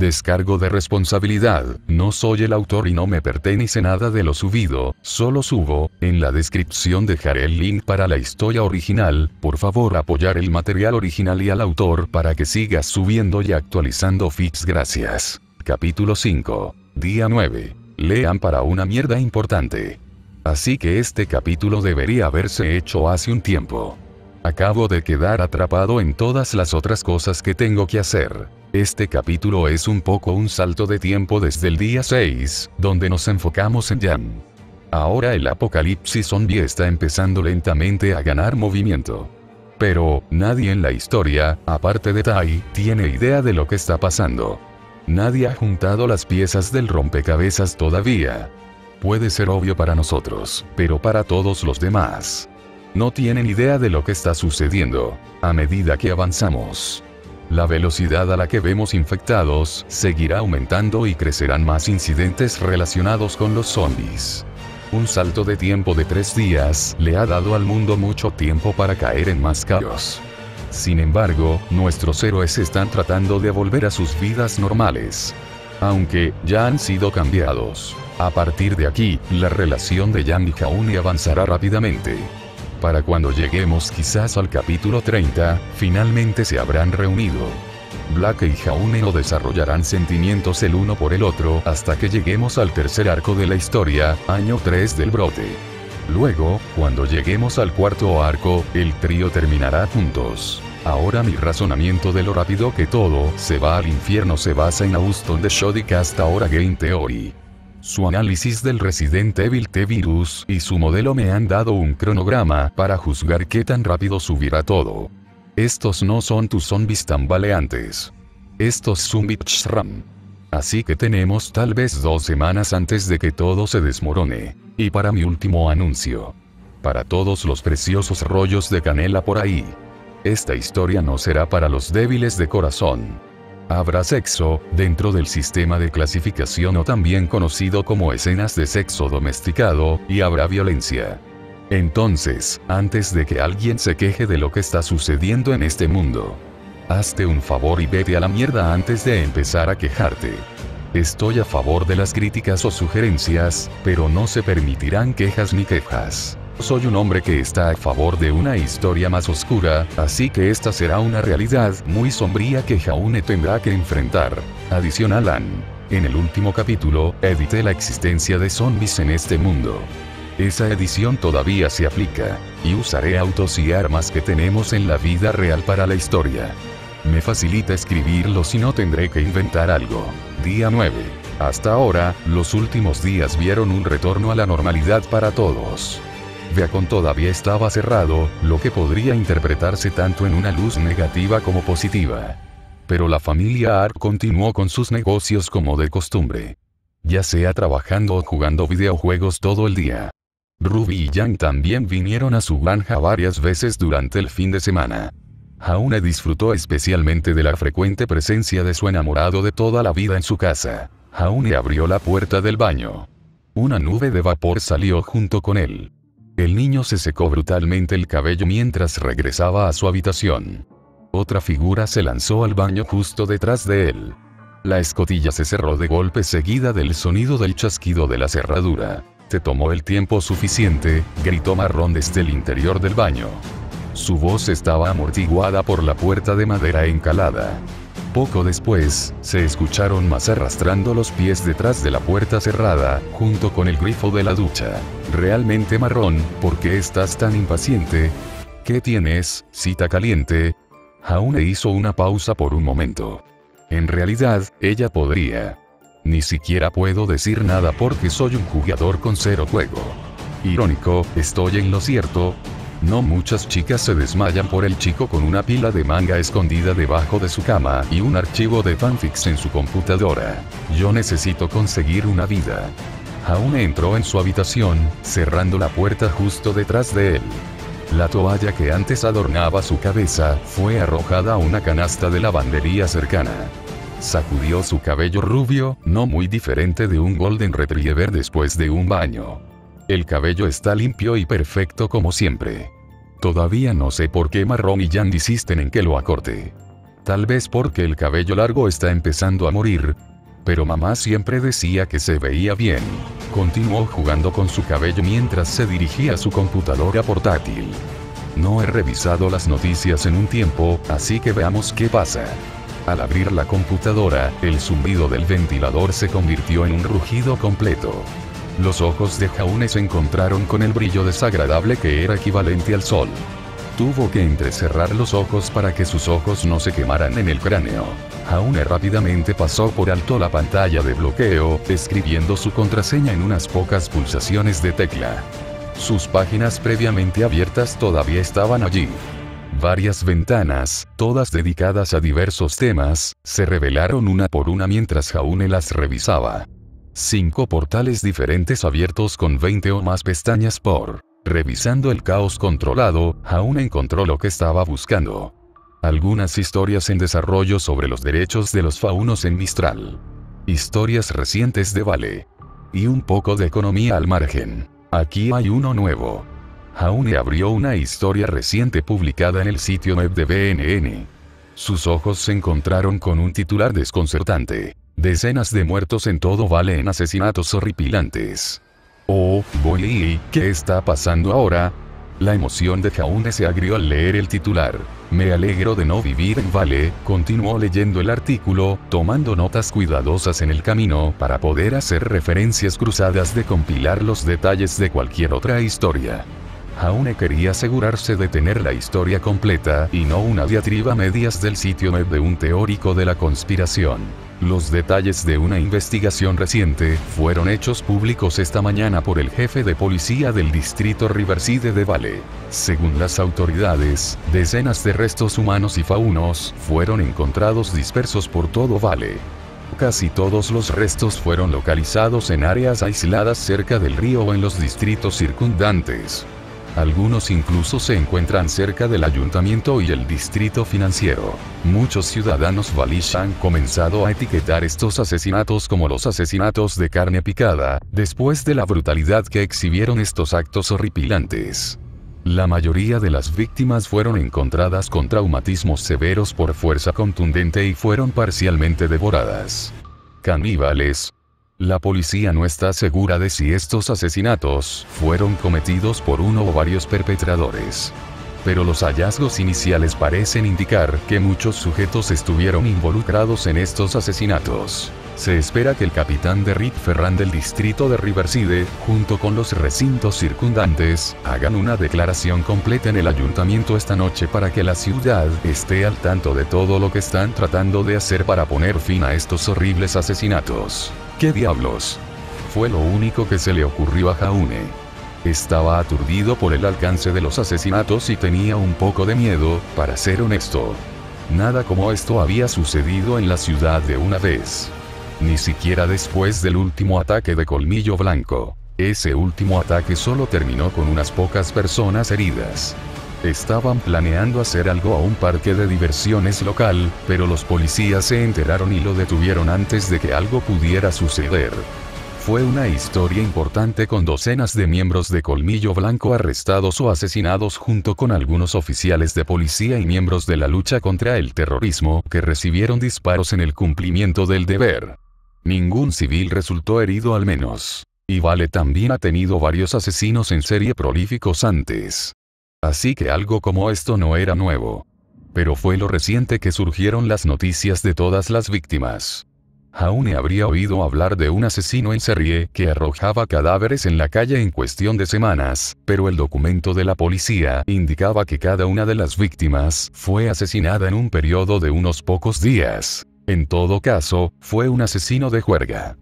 Descargo de responsabilidad, no soy el autor y no me pertenece nada de lo subido, solo subo. En la descripción dejaré el link para la historia original, por favor apoyar el material original y al autor para que sigas subiendo y actualizando feeds. Gracias. Capítulo 5. Día 9. Lean para una mierda importante. Así que este capítulo debería haberse hecho hace un tiempo. Acabo de quedar atrapado en todas las otras cosas que tengo que hacer. Este capítulo es un poco un salto de tiempo desde el día 6, donde nos enfocamos en Jan. Ahora el apocalipsis zombie está empezando lentamente a ganar movimiento. Pero, nadie en la historia, aparte de Tai, tiene idea de lo que está pasando. Nadie ha juntado las piezas del rompecabezas todavía. Puede ser obvio para nosotros, pero para todos los demás. No tienen idea de lo que está sucediendo. A medida que avanzamos, la velocidad a la que vemos infectados seguirá aumentando y crecerán más incidentes relacionados con los zombies. Un salto de tiempo de 3 días le ha dado al mundo mucho tiempo para caer en más caos. Sin embargo, nuestros héroes están tratando de volver a sus vidas normales. Aunque, ya han sido cambiados. A partir de aquí, la relación de Jan y Jaune avanzará rápidamente. Para cuando lleguemos quizás al capítulo 30, finalmente se habrán reunido. Black y Jaune no desarrollarán sentimientos el uno por el otro hasta que lleguemos al tercer arco de la historia, año 3 del brote. Luego, cuando lleguemos al cuarto arco, el trío terminará juntos. Ahora mi razonamiento de lo rápido que todo se va al infierno se basa en Houston de Shoddycast ahora Game Theory. Su análisis del Resident Evil T-Virus y su modelo me han dado un cronograma para juzgar qué tan rápido subirá todo. Estos no son tus zombies tambaleantes. Estos zombies RAM. Así que tenemos tal vez 2 semanas antes de que todo se desmorone. Y para mi último anuncio. Para todos los preciosos rollos de canela por ahí. Esta historia no será para los débiles de corazón. Habrá sexo, dentro del sistema de clasificación o también conocido como escenas de sexo domesticado, y habrá violencia. Entonces, antes de que alguien se queje de lo que está sucediendo en este mundo, hazte un favor y vete a la mierda antes de empezar a quejarte. Estoy a favor de las críticas o sugerencias, pero no se permitirán quejas ni quejas. Soy un hombre que está a favor de una historia más oscura, así que esta será una realidad muy sombría que Jaune tendrá que enfrentar. Adicional en el último capítulo, edité la existencia de zombies en este mundo. Esa edición todavía se aplica, y usaré autos y armas que tenemos en la vida real para la historia. Me facilita escribirlos y no tendré que inventar algo. Día 9. Hasta ahora, los últimos días vieron un retorno a la normalidad para todos. Beacon todavía estaba cerrado, lo que podría interpretarse tanto en una luz negativa como positiva. Pero la familia Ark continuó con sus negocios como de costumbre. Ya sea trabajando o jugando videojuegos todo el día. Ruby y Jan también vinieron a su granja varias veces durante el fin de semana. Jaune disfrutó especialmente de la frecuente presencia de su enamorado de toda la vida en su casa. Jaune abrió la puerta del baño. Una nube de vapor salió junto con él. El niño se secó brutalmente el cabello mientras regresaba a su habitación. Otra figura se lanzó al baño justo detrás de él. La escotilla se cerró de golpe seguida del sonido del chasquido de la cerradura. «Te tomó el tiempo suficiente», gritó Marrón desde el interior del baño. Su voz estaba amortiguada por la puerta de madera encalada. Poco después, se escucharon más arrastrando los pies detrás de la puerta cerrada, junto con el grifo de la ducha. «Realmente Marrón, ¿por qué estás tan impaciente? ¿Qué tienes, cita caliente?» Jaune hizo una pausa por un momento. En realidad, ella podría. Ni siquiera puedo decir nada porque soy un jugador con 0 juego. Irónico, ¿estoy en lo cierto? No muchas chicas se desmayan por el chico con una pila de manga escondida debajo de su cama y un archivo de fanfics en su computadora. Yo necesito conseguir una vida. Jaune entró en su habitación, cerrando la puerta justo detrás de él. La toalla que antes adornaba su cabeza fue arrojada a una canasta de lavandería cercana. Sacudió su cabello rubio, no muy diferente de un Golden Retriever después de un baño. El cabello está limpio y perfecto como siempre. Todavía no sé por qué Marrón y Jan insisten en que lo acorte. Tal vez porque el cabello largo está empezando a morir. Pero mamá siempre decía que se veía bien. Continuó jugando con su cabello mientras se dirigía a su computadora portátil. No he revisado las noticias en un tiempo, así que veamos qué pasa. Al abrir la computadora, el zumbido del ventilador se convirtió en un rugido completo. Los ojos de Jaune se encontraron con el brillo desagradable que era equivalente al sol. Tuvo que entrecerrar los ojos para que sus ojos no se quemaran en el cráneo. Jaune rápidamente pasó por alto la pantalla de bloqueo, escribiendo su contraseña en unas pocas pulsaciones de tecla. Sus páginas previamente abiertas todavía estaban allí. Varias ventanas, todas dedicadas a diversos temas, se revelaron una por una mientras Jaune las revisaba. 5 portales diferentes abiertos con 20 o más pestañas por. Revisando el caos controlado, Jaune encontró lo que estaba buscando. Algunas historias en desarrollo sobre los derechos de los faunos en Mistral. Historias recientes de Vale. Y un poco de economía al margen. Aquí hay uno nuevo. Jaune abrió una historia reciente publicada en el sitio web de BNN. Sus ojos se encontraron con un titular desconcertante. Decenas de muertos en todo Vale en asesinatos horripilantes. Oh, boy, ¿qué está pasando ahora? La emoción de Jaune se agrió al leer el titular. Me alegro de no vivir en Vale, continuó leyendo el artículo, tomando notas cuidadosas en el camino para poder hacer referencias cruzadas de compilar los detalles de cualquier otra historia. Jaune quería asegurarse de tener la historia completa y no una diatriba a medias del sitio web de un teórico de la conspiración. Los detalles de una investigación reciente fueron hechos públicos esta mañana por el jefe de policía del distrito Riverside de Vale. Según las autoridades, decenas de restos humanos y faunos fueron encontrados dispersos por todo Vale. Casi todos los restos fueron localizados en áreas aisladas cerca del río o en los distritos circundantes. Algunos incluso se encuentran cerca del ayuntamiento y el distrito financiero. Muchos ciudadanos valish han comenzado a etiquetar estos asesinatos como los asesinatos de carne picada, después de la brutalidad que exhibieron estos actos horripilantes. La mayoría de las víctimas fueron encontradas con traumatismos severos por fuerza contundente y fueron parcialmente devoradas. Caníbales. La policía no está segura de si estos asesinatos fueron cometidos por uno o varios perpetradores. Pero los hallazgos iniciales parecen indicar que muchos sujetos estuvieron involucrados en estos asesinatos. Se espera que el capitán de Rick Ferran del distrito de Riverside, junto con los recintos circundantes, hagan una declaración completa en el ayuntamiento esta noche para que la ciudad esté al tanto de todo lo que están tratando de hacer para poner fin a estos horribles asesinatos. ¿Qué diablos? Fue lo único que se le ocurrió a Jaune. Estaba aturdido por el alcance de los asesinatos y tenía un poco de miedo, para ser honesto. Nada como esto había sucedido en la ciudad de una vez. Ni siquiera después del último ataque de Colmillo Blanco. Ese último ataque solo terminó con unas pocas personas heridas. Estaban planeando hacer algo a un parque de diversiones local, pero los policías se enteraron y lo detuvieron antes de que algo pudiera suceder. Fue una historia importante con docenas de miembros de Colmillo Blanco arrestados o asesinados junto con algunos oficiales de policía y miembros de la lucha contra el terrorismo que recibieron disparos en el cumplimiento del deber. Ningún civil resultó herido al menos. Y Vale también ha tenido varios asesinos en serie prolíficos antes. Así que algo como esto no era nuevo. Pero fue lo reciente que surgieron las noticias de todas las víctimas. Jaune habría oído hablar de un asesino en serie que arrojaba cadáveres en la calle en cuestión de semanas, pero el documento de la policía indicaba que cada una de las víctimas fue asesinada en un periodo de unos pocos días. En todo caso, fue un asesino de juerga.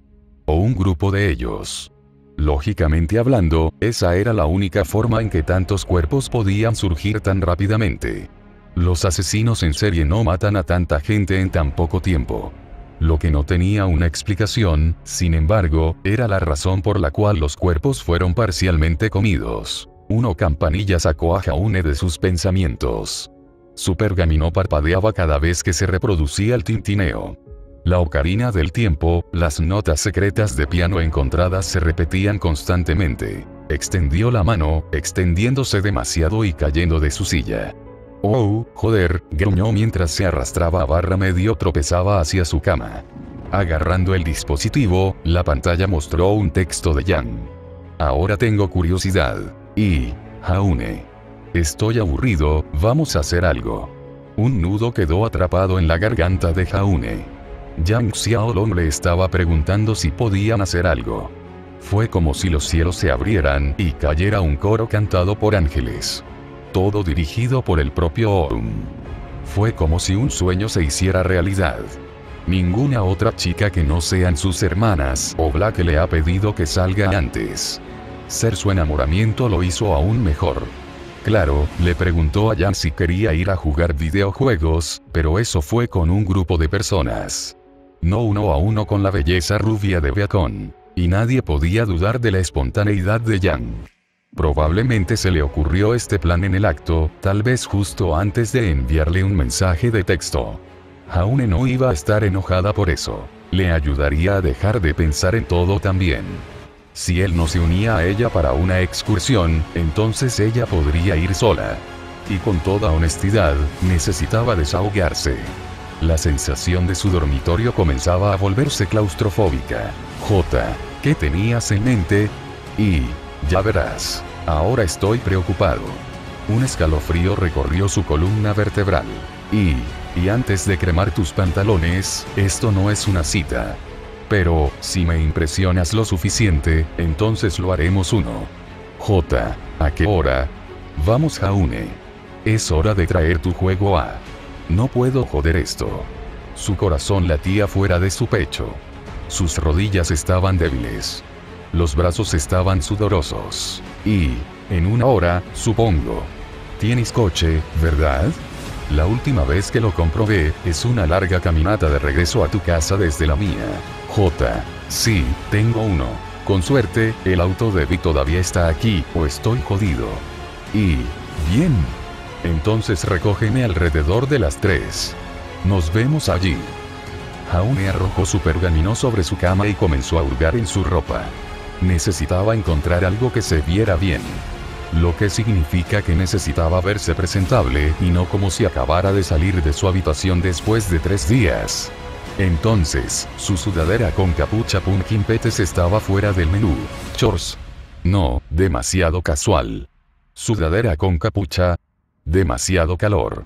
O un grupo de ellos. Lógicamente hablando, esa era la única forma en que tantos cuerpos podían surgir tan rápidamente. Los asesinos en serie no matan a tanta gente en tan poco tiempo. Lo que no tenía una explicación, sin embargo, era la razón por la cual los cuerpos fueron parcialmente comidos. Uno Campanilla sacó a Jaune de sus pensamientos. Su pergamino parpadeaba cada vez que se reproducía el tintineo. La ocarina del tiempo, las notas secretas de piano encontradas se repetían constantemente. Extendió la mano, extendiéndose demasiado y cayendo de su silla. Oh, joder, gruñó mientras se arrastraba a barra medio tropezaba hacia su cama. Agarrando el dispositivo, la pantalla mostró un texto de Yang. Ahora tengo curiosidad. Y, Jaune. Estoy aburrido, vamos a hacer algo. Un nudo quedó atrapado en la garganta de Jaune. Yang Xiaolong le estaba preguntando si podían hacer algo. Fue como si los cielos se abrieran y cayera un coro cantado por ángeles. Todo dirigido por el propio Oum. Fue como si un sueño se hiciera realidad. Ninguna otra chica que no sean sus hermanas o Black le ha pedido que salga antes. Ser su enamoramiento lo hizo aún mejor. Claro, le preguntó a Yang si quería ir a jugar videojuegos, pero eso fue con un grupo de personas. No uno a uno con la belleza rubia de Beacon. Y nadie podía dudar de la espontaneidad de Yang. Probablemente se le ocurrió este plan en el acto, tal vez justo antes de enviarle un mensaje de texto. Jaune no iba a estar enojada por eso. Le ayudaría a dejar de pensar en todo también. Si él no se unía a ella para una excursión, entonces ella podría ir sola. Y con toda honestidad, necesitaba desahogarse. La sensación de su dormitorio comenzaba a volverse claustrofóbica. ¿Qué tenías en mente? Y, ya verás, ahora estoy preocupado. Un escalofrío recorrió su columna vertebral. Y antes de cremar tus pantalones, esto no es una cita. Pero, si me impresionas lo suficiente, entonces lo haremos uno. ¿A qué hora? Vamos Jaune. Es hora de traer tu juego a... No puedo joder esto. Su corazón latía fuera de su pecho. Sus rodillas estaban débiles. Los brazos estaban sudorosos. Y, en una hora, supongo. Tienes coche, ¿verdad? La última vez que lo comprobé, es una larga caminata de regreso a tu casa desde la mía. Sí, tengo uno. Con suerte, el auto de Vi todavía está aquí, o estoy jodido. Y, bien. Entonces recógeme alrededor de las 3. Nos vemos allí. Jaune arrojó su pergamino sobre su cama y comenzó a hurgar en su ropa. Necesitaba encontrar algo que se viera bien. Lo que significa que necesitaba verse presentable y no como si acabara de salir de su habitación después de 3 días. Entonces, su sudadera con capucha Pumpkin Petes estaba fuera del menú. Chores. No, demasiado casual. Sudadera con capucha. Demasiado calor.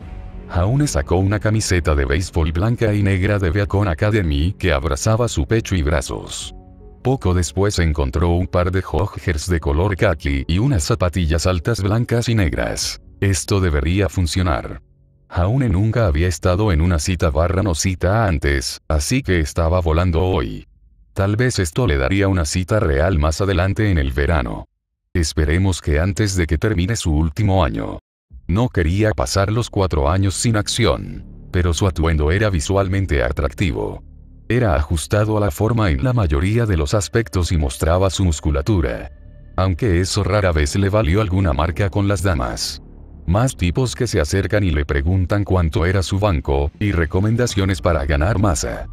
Jaune sacó una camiseta de béisbol blanca y negra de Beacon Academy que abrazaba su pecho y brazos. Poco después encontró un par de joggers de color khaki y unas zapatillas altas blancas y negras. Esto debería funcionar. Jaune nunca había estado en una cita barra no cita antes, así que estaba volando hoy. Tal vez esto le daría una cita real más adelante en el verano. Esperemos que antes de que termine su último año. No quería pasar los 4 años sin acción, pero su atuendo era visualmente atractivo. Era ajustado a la forma en la mayoría de los aspectos y mostraba su musculatura. Aunque eso rara vez le valió alguna marca con las damas. Más tipos que se acercan y le preguntan cuánto era su banco, y recomendaciones para ganar masa.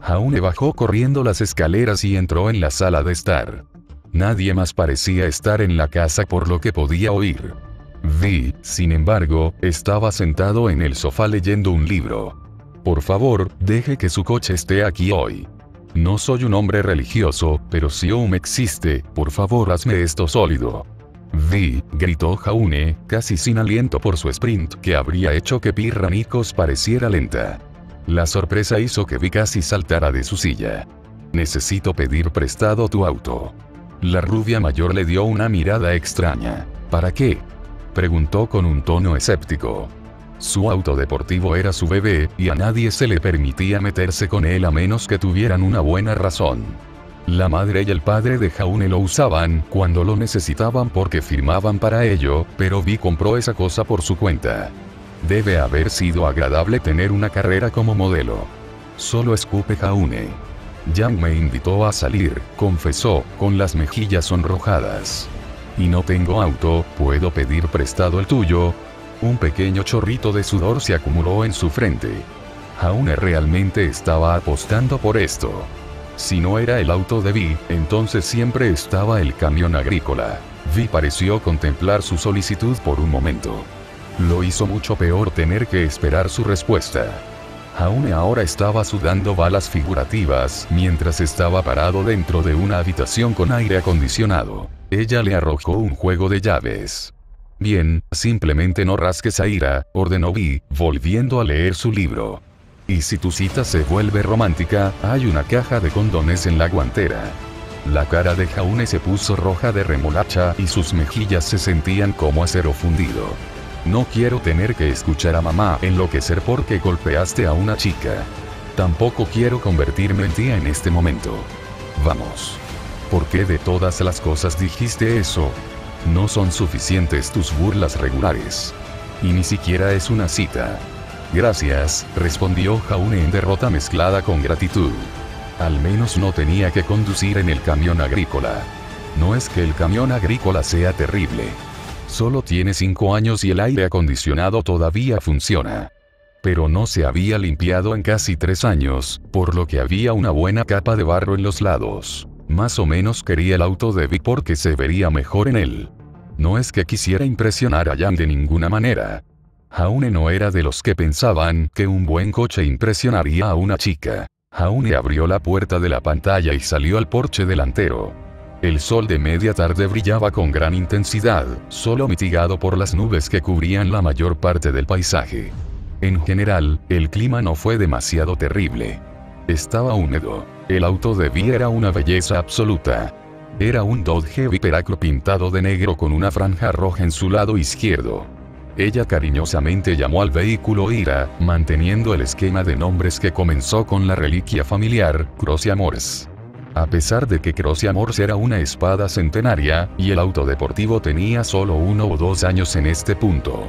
Jaune bajó corriendo las escaleras y entró en la sala de estar. Nadie más parecía estar en la casa por lo que podía oír. Vi, sin embargo, estaba sentado en el sofá leyendo un libro. Por favor, deje que su coche esté aquí hoy. No soy un hombre religioso, pero si Oum existe, por favor hazme esto sólido. Vi, gritó Jaune, casi sin aliento por su sprint que habría hecho que Pirranicos pareciera lenta. La sorpresa hizo que Vi casi saltara de su silla. Necesito pedir prestado tu auto. La rubia mayor le dio una mirada extraña. ¿Para qué? Preguntó con un tono escéptico. Su auto deportivo era su bebé, y a nadie se le permitía meterse con él a menos que tuvieran una buena razón. La madre y el padre de Jaune lo usaban cuando lo necesitaban porque firmaban para ello, pero Vi compró esa cosa por su cuenta. Debe haber sido agradable tener una carrera como modelo. Solo escupe Jaune. Yang me invitó a salir, confesó, con las mejillas sonrojadas. Y no tengo auto, ¿puedo pedir prestado el tuyo? Un pequeño chorrito de sudor se acumuló en su frente. Jaune realmente estaba apostando por esto. Si no era el auto de Vi, entonces siempre estaba el camión agrícola. Vi pareció contemplar su solicitud por un momento. Lo hizo mucho peor tener que esperar su respuesta. Jaune ahora estaba sudando balas figurativas mientras estaba parado dentro de una habitación con aire acondicionado. Ella le arrojó un juego de llaves. Bien, simplemente no rasques a Ira, ordenó Vi, volviendo a leer su libro. Y si tu cita se vuelve romántica, hay una caja de condones en la guantera. La cara de Jaune se puso roja de remolacha y sus mejillas se sentían como acero fundido. No quiero tener que escuchar a mamá enloquecer porque golpeaste a una chica. Tampoco quiero convertirme en tía en este momento. Vamos. ¿Por qué de todas las cosas dijiste eso? No son suficientes tus burlas regulares. Y ni siquiera es una cita. Gracias, respondió Jaune en derrota mezclada con gratitud. Al menos no tenía que conducir en el camión agrícola. No es que el camión agrícola sea terrible. Solo tiene 5 años y el aire acondicionado todavía funciona. Pero no se había limpiado en casi 3 años, por lo que había una buena capa de barro en los lados. Más o menos quería el auto de Vi porque se vería mejor en él. No es que quisiera impresionar a Jan de ninguna manera. Jaune no era de los que pensaban que un buen coche impresionaría a una chica. Jaune abrió la puerta de la pantalla y salió al porche delantero. El sol de media tarde brillaba con gran intensidad, solo mitigado por las nubes que cubrían la mayor parte del paisaje. En general, el clima no fue demasiado terrible. Estaba húmedo. El auto de Vi era una belleza absoluta. Era un Dodge Viper Acro pintado de negro con una franja roja en su lado izquierdo. Ella cariñosamente llamó al vehículo Ira, manteniendo el esquema de nombres que comenzó con la reliquia familiar, Croce Amores. A pesar de que Croce Amores era una espada centenaria, y el auto deportivo tenía solo 1 o 2 años en este punto.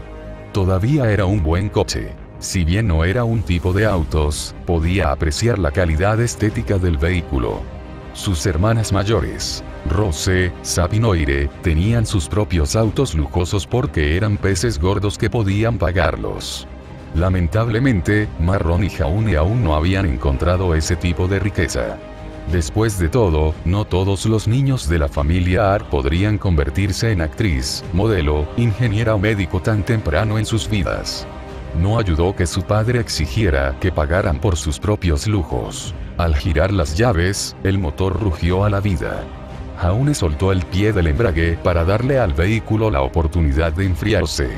Todavía era un buen coche. Si bien no era un tipo de autos, podía apreciar la calidad estética del vehículo. Sus hermanas mayores, Rose, Sabine y Ire, tenían sus propios autos lujosos porque eran peces gordos que podían pagarlos. Lamentablemente, Marron y Jaune aún no habían encontrado ese tipo de riqueza. Después de todo, no todos los niños de la familia Ar podrían convertirse en actriz, modelo, ingeniera o médico tan temprano en sus vidas. No ayudó que su padre exigiera que pagaran por sus propios lujos. Al girar las llaves, el motor rugió a la vida. Jaune soltó el pie del embrague para darle al vehículo la oportunidad de enfriarse.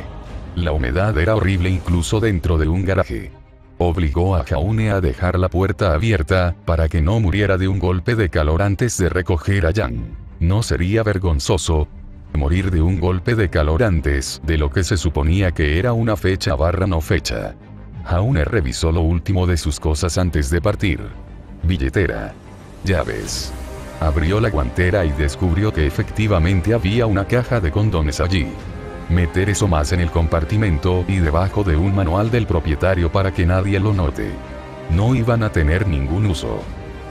La humedad era horrible incluso dentro de un garaje. Obligó a Jaune a dejar la puerta abierta, para que no muriera de un golpe de calor antes de recoger a Jan. ¿No sería vergonzoso morir de un golpe de calor antes de lo que se suponía que era una fecha/no fecha? Jaune revisó lo último de sus cosas antes de partir. Billetera. Llaves. Abrió la guantera y descubrió que efectivamente había una caja de condones allí. Meter eso más en el compartimento y debajo de un manual del propietario para que nadie lo note. No iban a tener ningún uso.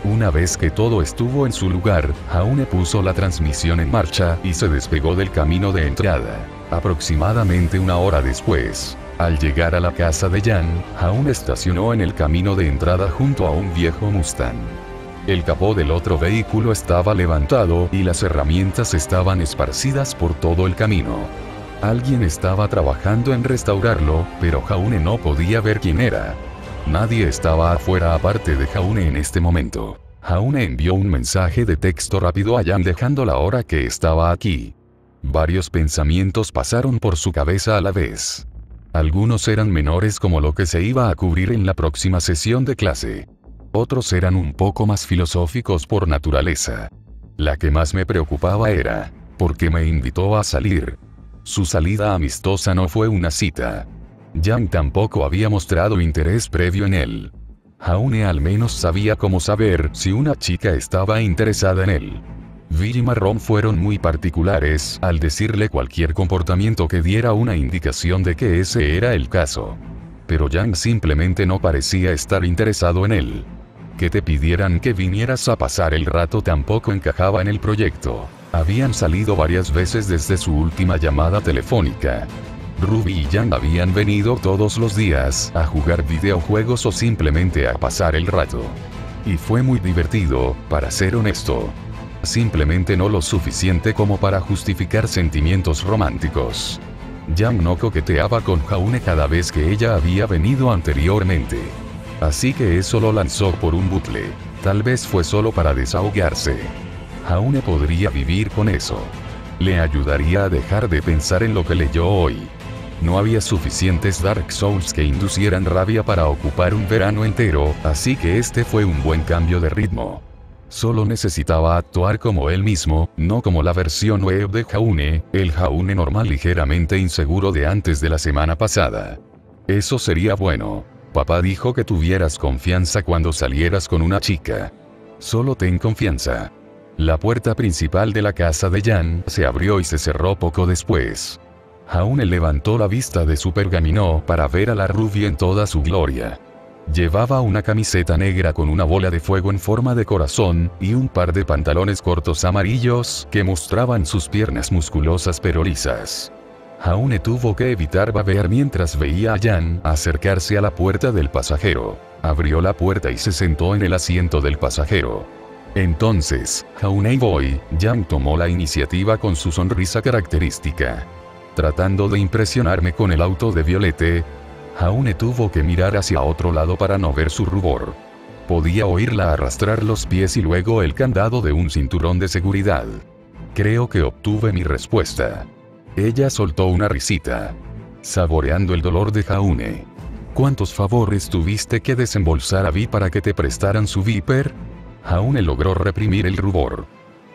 Una vez que todo estuvo en su lugar, Jaune puso la transmisión en marcha y se despegó del camino de entrada. Aproximadamente 1 hora después, al llegar a la casa de Jan, Jaune estacionó en el camino de entrada junto a un viejo Mustang. El capó del otro vehículo estaba levantado y las herramientas estaban esparcidas por todo el camino. Alguien estaba trabajando en restaurarlo, pero Jaune no podía ver quién era. Nadie estaba afuera aparte de Jaune en este momento. Jaune envió un mensaje de texto rápido a Jan dejando la hora que estaba aquí. Varios pensamientos pasaron por su cabeza a la vez. Algunos eran menores como lo que se iba a cubrir en la próxima sesión de clase. Otros eran un poco más filosóficos por naturaleza. La que más me preocupaba era, ¿por qué me invitó a salir? Su salida amistosa no fue una cita. Jan tampoco había mostrado interés previo en él. Jaune al menos sabía cómo saber si una chica estaba interesada en él. Vi y Marron fueron muy particulares al decirle cualquier comportamiento que diera una indicación de que ese era el caso. Pero Jan simplemente no parecía estar interesado en él. Que te pidieran que vinieras a pasar el rato tampoco encajaba en el proyecto. Habían salido varias veces desde su última llamada telefónica. Ruby y Jan habían venido todos los días a jugar videojuegos o simplemente a pasar el rato. Y fue muy divertido, para ser honesto. Simplemente no lo suficiente como para justificar sentimientos románticos. Yang no coqueteaba con Jaune cada vez que ella había venido anteriormente. Así que eso lo lanzó por un bucle. Tal vez fue solo para desahogarse. Jaune podría vivir con eso. Le ayudaría a dejar de pensar en lo que leyó hoy. No había suficientes Dark Souls que inducieran rabia para ocupar un verano entero, así que este fue un buen cambio de ritmo. Solo necesitaba actuar como él mismo, no como la versión web de Jaune, el Jaune normal ligeramente inseguro de antes de la semana pasada. Eso sería bueno. Papá dijo que tuvieras confianza cuando salieras con una chica. Solo ten confianza. La puerta principal de la casa de Jan se abrió y se cerró poco después. Jaune levantó la vista de su pergamino para ver a la rubia en toda su gloria. Llevaba una camiseta negra con una bola de fuego en forma de corazón, y un par de pantalones cortos amarillos que mostraban sus piernas musculosas pero lisas. Jaune tuvo que evitar babear mientras veía a Jan acercarse a la puerta del pasajero. Abrió la puerta y se sentó en el asiento del pasajero. Entonces, Jaune Boy, Jan tomó la iniciativa con su sonrisa característica. Tratando de impresionarme con el auto de Violette, Jaune tuvo que mirar hacia otro lado para no ver su rubor. Podía oírla arrastrar los pies y luego el candado de un cinturón de seguridad. Creo que obtuve mi respuesta. Ella soltó una risita, saboreando el dolor de Jaune. ¿Cuántos favores tuviste que desembolsar a Vi para que te prestaran su Viper? Jaune logró reprimir el rubor.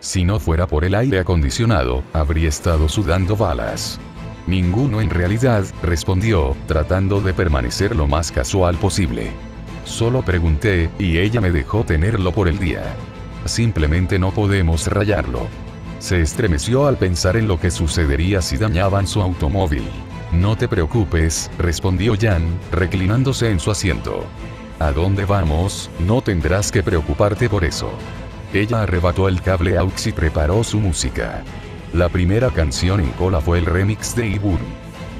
Si no fuera por el aire acondicionado, habría estado sudando balas. Ninguno en realidad, respondió, tratando de permanecer lo más casual posible. Solo pregunté, y ella me dejó tenerlo por el día. Simplemente no podemos rayarlo. Se estremeció al pensar en lo que sucedería si dañaban su automóvil. No te preocupes, respondió Jan, reclinándose en su asiento. ¿A dónde vamos? No tendrás que preocuparte por eso. Ella arrebató el cable aux y preparó su música. La primera canción en cola fue el remix de Ibun.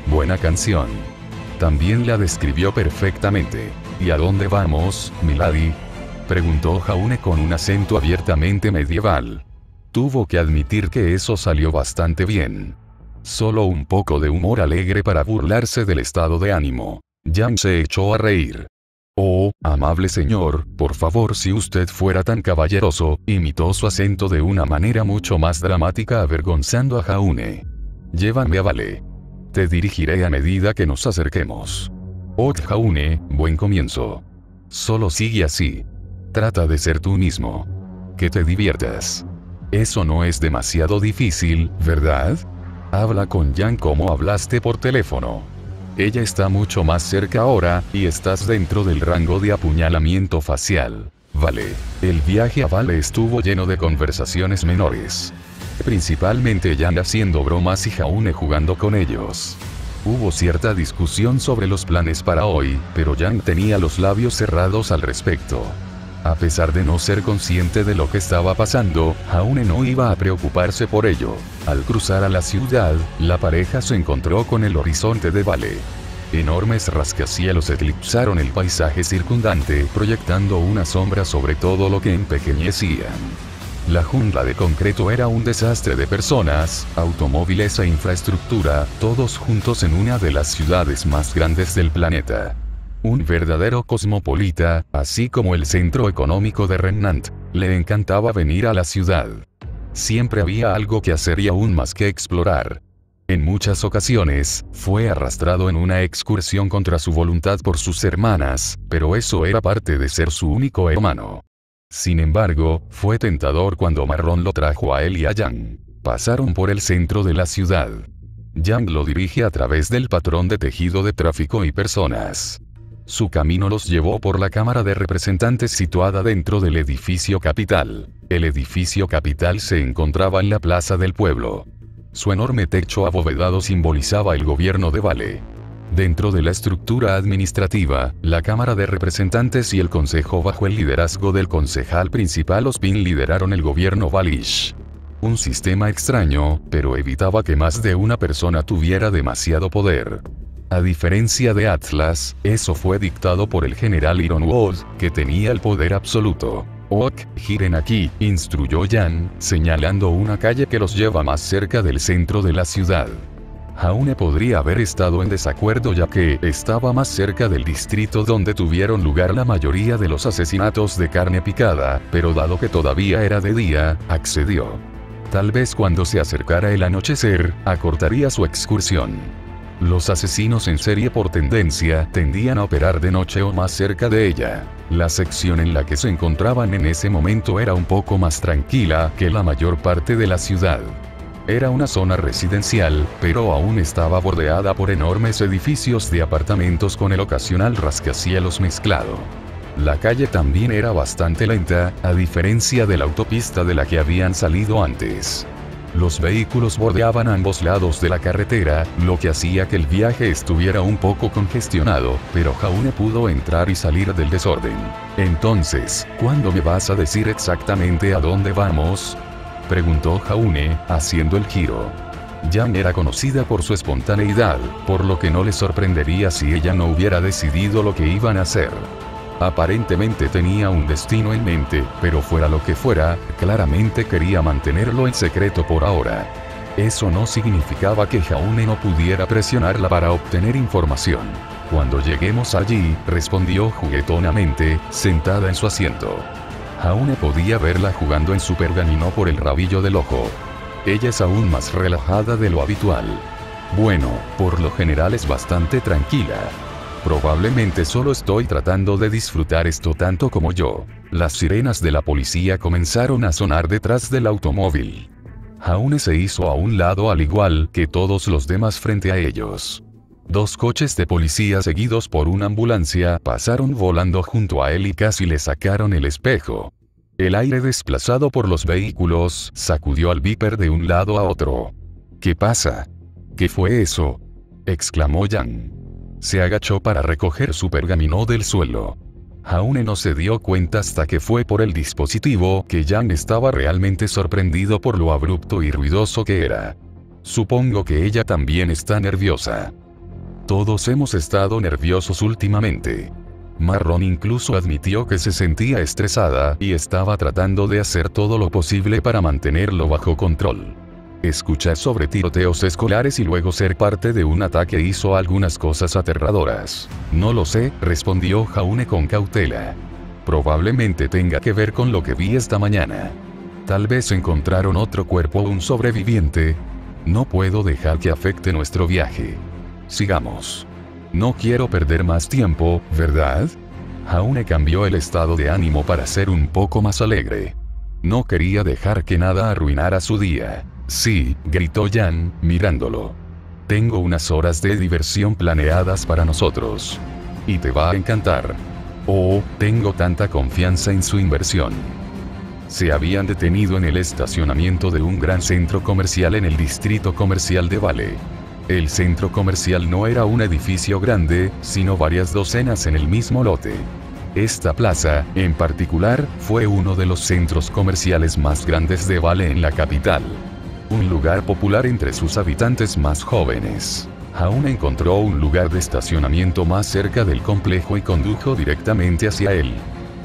Buena canción. También la describió perfectamente. ¿Y a dónde vamos, milady?, preguntó Jaune con un acento abiertamente medieval. Tuvo que admitir que eso salió bastante bien. Solo un poco de humor alegre para burlarse del estado de ánimo. Jan se echó a reír. Oh, amable señor, por favor, si usted fuera tan caballeroso, imitó su acento de una manera mucho más dramática, avergonzando a Jaune. Llévame a Vale. Te dirigiré a medida que nos acerquemos. Oh, Jaune, buen comienzo. Solo sigue así. Trata de ser tú mismo. Que te diviertas. Eso no es demasiado difícil, ¿verdad? Habla con Jan como hablaste por teléfono. Ella está mucho más cerca ahora, y estás dentro del rango de apuñalamiento facial. Vale. El viaje a Vale estuvo lleno de conversaciones menores. Principalmente Jan haciendo bromas y Jaune jugando con ellos. Hubo cierta discusión sobre los planes para hoy, pero Jan tenía los labios cerrados al respecto. A pesar de no ser consciente de lo que estaba pasando, Jaune no iba a preocuparse por ello. Al cruzar a la ciudad, la pareja se encontró con el horizonte de Vale. Enormes rascacielos eclipsaron el paisaje circundante, proyectando una sombra sobre todo lo que empequeñecían. La jungla de concreto era un desastre de personas, automóviles e infraestructura, todos juntos en una de las ciudades más grandes del planeta. Un verdadero cosmopolita, así como el centro económico de Remnant. Le encantaba venir a la ciudad. Siempre había algo que hacer y aún más que explorar. En muchas ocasiones, fue arrastrado en una excursión contra su voluntad por sus hermanas, pero eso era parte de ser su único hermano. Sin embargo, fue tentador cuando Marrón lo trajo a él y a Jan. Pasaron por el centro de la ciudad. Jan lo dirige a través del patrón de tejido de tráfico y personas. Su camino los llevó por la Cámara de Representantes situada dentro del edificio capital. El edificio capital se encontraba en la plaza del pueblo. Su enorme techo abovedado simbolizaba el gobierno de Vale. Dentro de la estructura administrativa, la Cámara de Representantes y el Consejo bajo el liderazgo del concejal principal Ospin lideraron el gobierno Valish. Un sistema extraño, pero evitaba que más de una persona tuviera demasiado poder. A diferencia de Atlas, eso fue dictado por el general Ironwood, que tenía el poder absoluto. Ok, giren aquí, instruyó Jan, señalando una calle que los lleva más cerca del centro de la ciudad. Jaune podría haber estado en desacuerdo ya que estaba más cerca del distrito donde tuvieron lugar la mayoría de los asesinatos de carne picada, pero dado que todavía era de día, accedió. Tal vez cuando se acercara el anochecer, acortaría su excursión. Los asesinos en serie por tendencia tendían a operar de noche o más cerca de ella. La sección en la que se encontraban en ese momento era un poco más tranquila que la mayor parte de la ciudad. Era una zona residencial, pero aún estaba bordeada por enormes edificios de apartamentos con el ocasional rascacielos mezclado. La calle también era bastante lenta, a diferencia de la autopista de la que habían salido antes. Los vehículos bordeaban ambos lados de la carretera, lo que hacía que el viaje estuviera un poco congestionado, pero Jaune pudo entrar y salir del desorden. Entonces, ¿cuándo me vas a decir exactamente a dónde vamos?, preguntó Jaune, haciendo el giro. Jan era conocida por su espontaneidad, por lo que no le sorprendería si ella no hubiera decidido lo que iban a hacer. Aparentemente tenía un destino en mente, pero fuera lo que fuera, claramente quería mantenerlo en secreto por ahora. Eso no significaba que Jaune no pudiera presionarla para obtener información. Cuando lleguemos allí, respondió juguetonamente, sentada en su asiento. Jaune podía verla jugando en su pergamino por el rabillo del ojo. Ella es aún más relajada de lo habitual. Bueno, por lo general es bastante tranquila. Probablemente solo estoy tratando de disfrutar esto tanto como yo. Las sirenas de la policía comenzaron a sonar detrás del automóvil. Jaune se hizo a un lado al igual que todos los demás frente a ellos. Dos coches de policía seguidos por una ambulancia pasaron volando junto a él y casi le sacaron el espejo. El aire desplazado por los vehículos sacudió al Viper de un lado a otro. ¿Qué pasa? ¿Qué fue eso?, exclamó Jan. Se agachó para recoger su pergamino del suelo. Jaune no se dio cuenta hasta que fue por el dispositivo que Jan estaba realmente sorprendido por lo abrupto y ruidoso que era. Supongo que ella también está nerviosa. Todos hemos estado nerviosos últimamente. Marron incluso admitió que se sentía estresada y estaba tratando de hacer todo lo posible para mantenerlo bajo control. Escuchar sobre tiroteos escolares y luego ser parte de un ataque hizo algunas cosas aterradoras. No lo sé, respondió Jaune con cautela. Probablemente tenga que ver con lo que vi esta mañana. Tal vez encontraron otro cuerpo o un sobreviviente. No puedo dejar que afecte nuestro viaje. Sigamos. No quiero perder más tiempo, ¿verdad? Jaune cambió el estado de ánimo para ser un poco más alegre. No quería dejar que nada arruinara su día. Sí, gritó Jan, mirándolo. Tengo unas horas de diversión planeadas para nosotros. Y te va a encantar. Oh, tengo tanta confianza en su inversión. Se habían detenido en el estacionamiento de un gran centro comercial en el distrito comercial de Vale. El centro comercial no era un edificio grande, sino varias docenas en el mismo lote. Esta plaza, en particular, fue uno de los centros comerciales más grandes de Vale en la capital. Un lugar popular entre sus habitantes más jóvenes. Jaune encontró un lugar de estacionamiento más cerca del complejo y condujo directamente hacia él.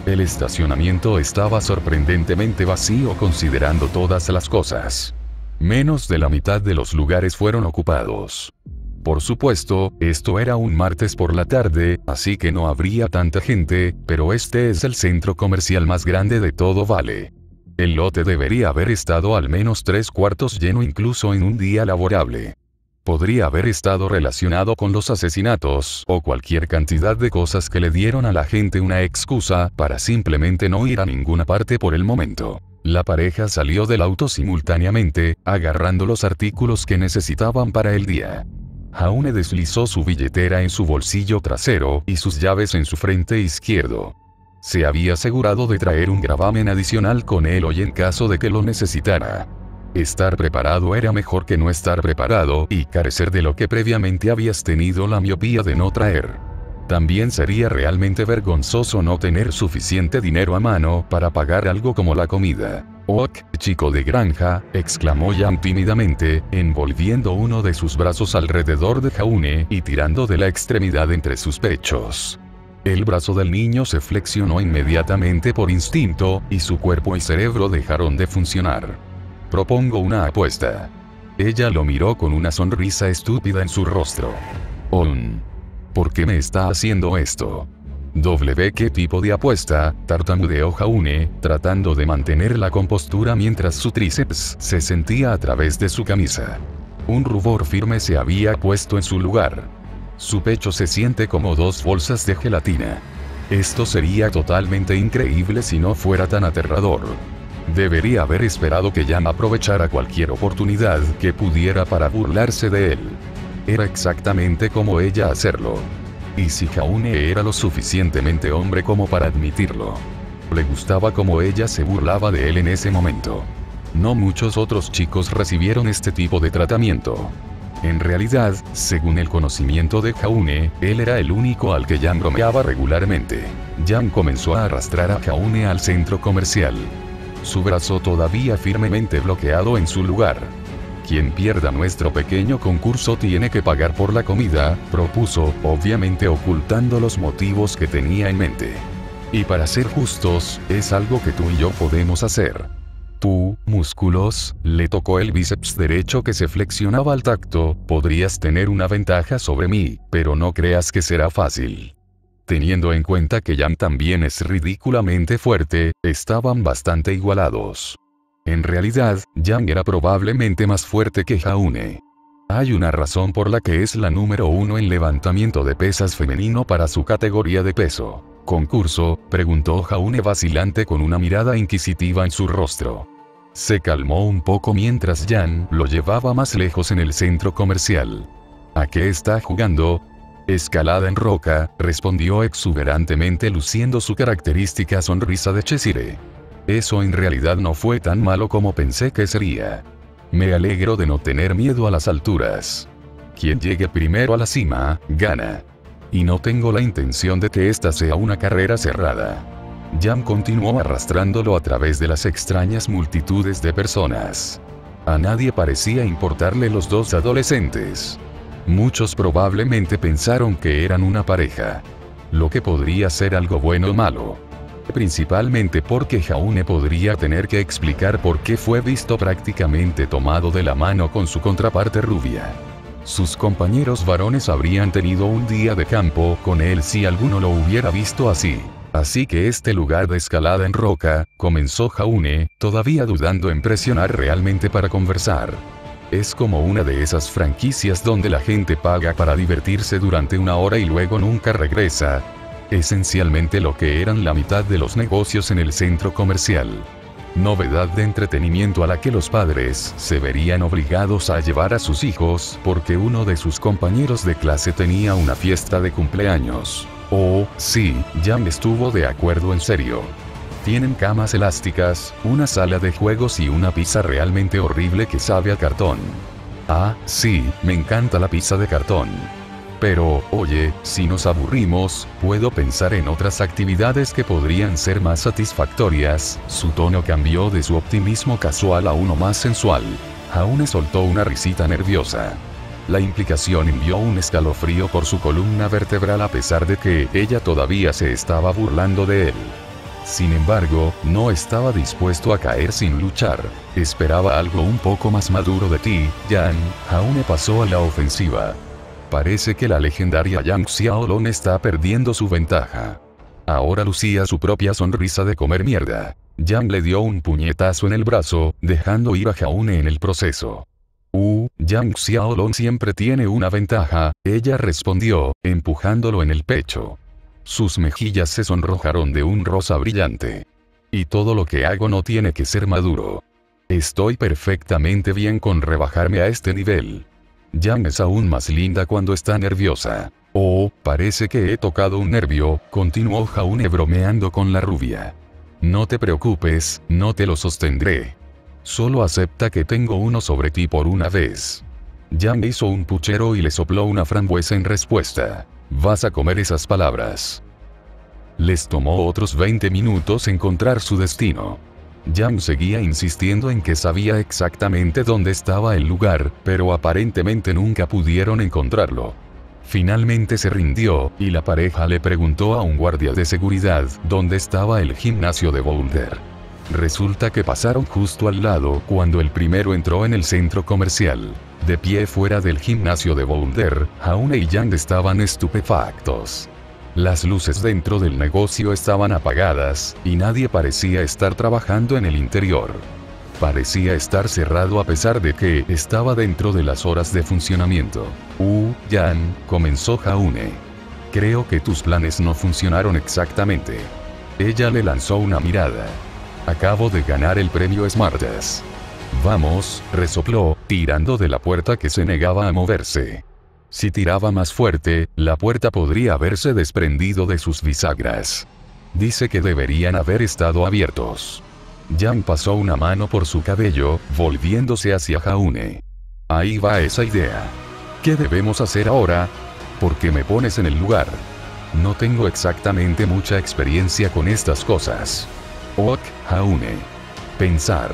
El estacionamiento estaba sorprendentemente vacío considerando todas las cosas. Menos de la mitad de los lugares fueron ocupados. Por supuesto, esto era un martes por la tarde, así que no habría tanta gente, pero este es el centro comercial más grande de todo Vale. El lote debería haber estado al menos 3/4 lleno incluso en un día laborable. Podría haber estado relacionado con los asesinatos o cualquier cantidad de cosas que le dieron a la gente una excusa para simplemente no ir a ninguna parte por el momento. La pareja salió del auto simultáneamente, agarrando los artículos que necesitaban para el día. Jaune deslizó su billetera en su bolsillo trasero y sus llaves en su frente izquierdo. Se había asegurado de traer un gravamen adicional con él hoy en caso de que lo necesitara. Estar preparado era mejor que no estar preparado y carecer de lo que previamente habías tenido la miopía de no traer. También sería realmente vergonzoso no tener suficiente dinero a mano para pagar algo como la comida. «Ok, chico de granja», exclamó Jan tímidamente, envolviendo uno de sus brazos alrededor de Jaune y tirando de la extremidad entre sus pechos. El brazo del niño se flexionó inmediatamente por instinto, y su cuerpo y cerebro dejaron de funcionar. «Propongo una apuesta». Ella lo miró con una sonrisa estúpida en su rostro. ¿Por qué me está haciendo esto? ¿Qué tipo de apuesta? Tartamudeó Jaune, tratando de mantener la compostura mientras su tríceps se sentía a través de su camisa. Un rubor firme se había puesto en su lugar. Su pecho se siente como dos bolsas de gelatina. Esto sería totalmente increíble si no fuera tan aterrador. Debería haber esperado que Jan aprovechara cualquier oportunidad que pudiera para burlarse de él. Era exactamente como ella hacerlo. Y si Jaune era lo suficientemente hombre como para admitirlo. Le gustaba como ella se burlaba de él en ese momento. No muchos otros chicos recibieron este tipo de tratamiento. En realidad, según el conocimiento de Jaune, él era el único al que Jan bromeaba regularmente. Jan comenzó a arrastrar a Jaune al centro comercial. Su brazo todavía firmemente bloqueado en su lugar. Quien pierda nuestro pequeño concurso tiene que pagar por la comida, propuso, obviamente ocultando los motivos que tenía en mente. Y para ser justos, es algo que tú y yo podemos hacer. Tú, músculos, le tocó el bíceps derecho que se flexionaba al tacto, podrías tener una ventaja sobre mí, pero no creas que será fácil. Teniendo en cuenta que Jan también es ridículamente fuerte, estaban bastante igualados. En realidad, Jan era probablemente más fuerte que Jaune. Hay una razón por la que es la número 1 en levantamiento de pesas femenino para su categoría de peso. ¿Concurso?, preguntó Jaune vacilante con una mirada inquisitiva en su rostro. Se calmó un poco mientras Jan lo llevaba más lejos en el centro comercial. ¿A qué está jugando? Escalada en roca, respondió exuberantemente luciendo su característica sonrisa de Cheshire. Eso en realidad no fue tan malo como pensé que sería. Me alegro de no tener miedo a las alturas. Quien llegue primero a la cima, gana. Y no tengo la intención de que esta sea una carrera cerrada. Jan continuó arrastrándolo a través de las extrañas multitudes de personas. A nadie parecía importarle los dos adolescentes. Muchos probablemente pensaron que eran una pareja. Lo que podría ser algo bueno o malo. Principalmente porque Jaune podría tener que explicar por qué fue visto prácticamente tomado de la mano con su contraparte rubia. Sus compañeros varones habrían tenido un día de campo con él si alguno lo hubiera visto así. Así que este lugar de escalada en roca, comenzó Jaune, todavía dudando en presionar realmente para conversar. Es como una de esas franquicias donde la gente paga para divertirse durante una hora y luego nunca regresa. Esencialmente lo que eran la mitad de los negocios en el centro comercial. Novedad de entretenimiento a la que los padres se verían obligados a llevar a sus hijos porque uno de sus compañeros de clase tenía una fiesta de cumpleaños. Oh, sí, Jan estuvo de acuerdo en serio. Tienen camas elásticas, una sala de juegos y una pizza realmente horrible que sabe a cartón. Ah, sí, me encanta la pizza de cartón. Pero, oye, si nos aburrimos, puedo pensar en otras actividades que podrían ser más satisfactorias. Su tono cambió de su optimismo casual a uno más sensual. Jaune soltó una risita nerviosa. La implicación envió un escalofrío por su columna vertebral a pesar de que ella todavía se estaba burlando de él. Sin embargo, no estaba dispuesto a caer sin luchar. Esperaba algo un poco más maduro de ti, Jan. Jaune pasó a la ofensiva. Parece que la legendaria Yang Xiaolong está perdiendo su ventaja. Ahora lucía su propia sonrisa de comer mierda. Jan le dio un puñetazo en el brazo, dejando ir a Jaune en el proceso. Yang Xiaolong siempre tiene una ventaja, ella respondió, empujándolo en el pecho. Sus mejillas se sonrojaron de un rosa brillante. Y todo lo que hago no tiene que ser maduro. Estoy perfectamente bien con rebajarme a este nivel. Jan es aún más linda cuando está nerviosa. Oh, parece que he tocado un nervio, continuó Jaune bromeando con la rubia. No te preocupes, no te lo sostendré. Solo acepta que tengo uno sobre ti por una vez. Jan hizo un puchero y le sopló una frambuesa en respuesta. Vas a comer esas palabras. Les tomó otros 20 minutos encontrar su destino. Jan seguía insistiendo en que sabía exactamente dónde estaba el lugar, pero aparentemente nunca pudieron encontrarlo. Finalmente se rindió, y la pareja le preguntó a un guardia de seguridad dónde estaba el gimnasio de Boulder. Resulta que pasaron justo al lado cuando el primero entró en el centro comercial. De pie fuera del gimnasio de Boulder, Jaune y Yang estaban estupefactos. Las luces dentro del negocio estaban apagadas, y nadie parecía estar trabajando en el interior. Parecía estar cerrado a pesar de que estaba dentro de las horas de funcionamiento. Yang, comenzó Jaune. Creo que tus planes no funcionaron exactamente. Ella le lanzó una mirada. Acabo de ganar el premio Smartass. Vamos, resopló, tirando de la puerta que se negaba a moverse. Si tiraba más fuerte, la puerta podría haberse desprendido de sus bisagras. Dice que deberían haber estado abiertos. Yang pasó una mano por su cabello, volviéndose hacia Jaune. Ahí va esa idea. ¿Qué debemos hacer ahora? ¿Por qué me pones en el lugar? No tengo exactamente mucha experiencia con estas cosas. Ok, Jaune. Pensar.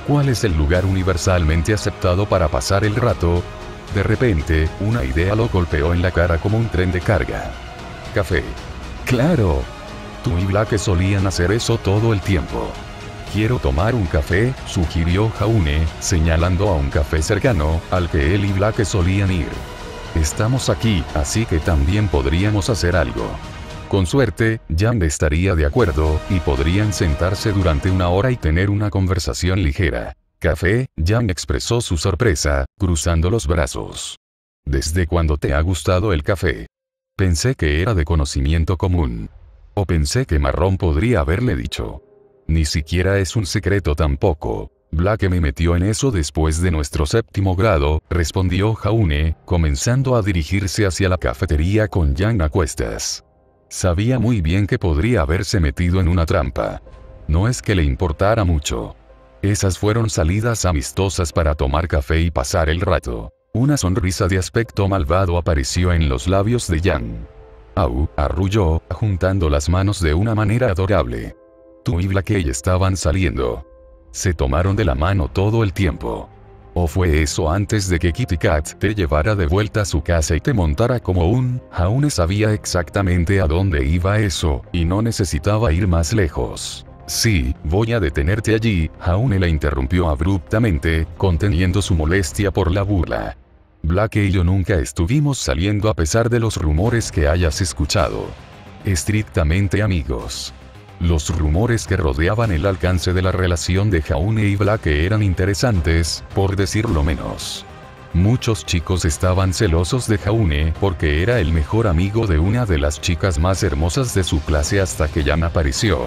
¿Cuál es el lugar universalmente aceptado para pasar el rato? De repente, una idea lo golpeó en la cara como un tren de carga. Café. ¡Claro! Tú y Black solían hacer eso todo el tiempo. Quiero tomar un café, sugirió Jaune, señalando a un café cercano, al que él y Black solían ir. Estamos aquí, así que también podríamos hacer algo. Con suerte, Yang estaría de acuerdo, y podrían sentarse durante una hora y tener una conversación ligera. ¿Café? Yang expresó su sorpresa, cruzando los brazos. ¿Desde cuándo te ha gustado el café? Pensé que era de conocimiento común. O pensé que Marrón podría haberle dicho. Ni siquiera es un secreto tampoco. Black me metió en eso después de nuestro 7º grado, respondió Jaune, comenzando a dirigirse hacia la cafetería con Yang a cuestas. Sabía muy bien que podría haberse metido en una trampa. No es que le importara mucho. Esas fueron salidas amistosas para tomar café y pasar el rato. Una sonrisa de aspecto malvado apareció en los labios de Yang. Au, arrulló, juntando las manos de una manera adorable. Tú y Blakey estaban saliendo. Se tomaron de la mano todo el tiempo. ¿O fue eso antes de que Kitty Cat te llevara de vuelta a su casa y te montara como un? Jaune sabía exactamente a dónde iba eso, y no necesitaba ir más lejos. Sí, voy a detenerte allí, Jaune la interrumpió abruptamente, conteniendo su molestia por la burla. Blakey y yo nunca estuvimos saliendo a pesar de los rumores que hayas escuchado. Estrictamente amigos. Los rumores que rodeaban el alcance de la relación de Jaune y Blakey eran interesantes, por decirlo menos. Muchos chicos estaban celosos de Jaune porque era el mejor amigo de una de las chicas más hermosas de su clase hasta que Yang apareció.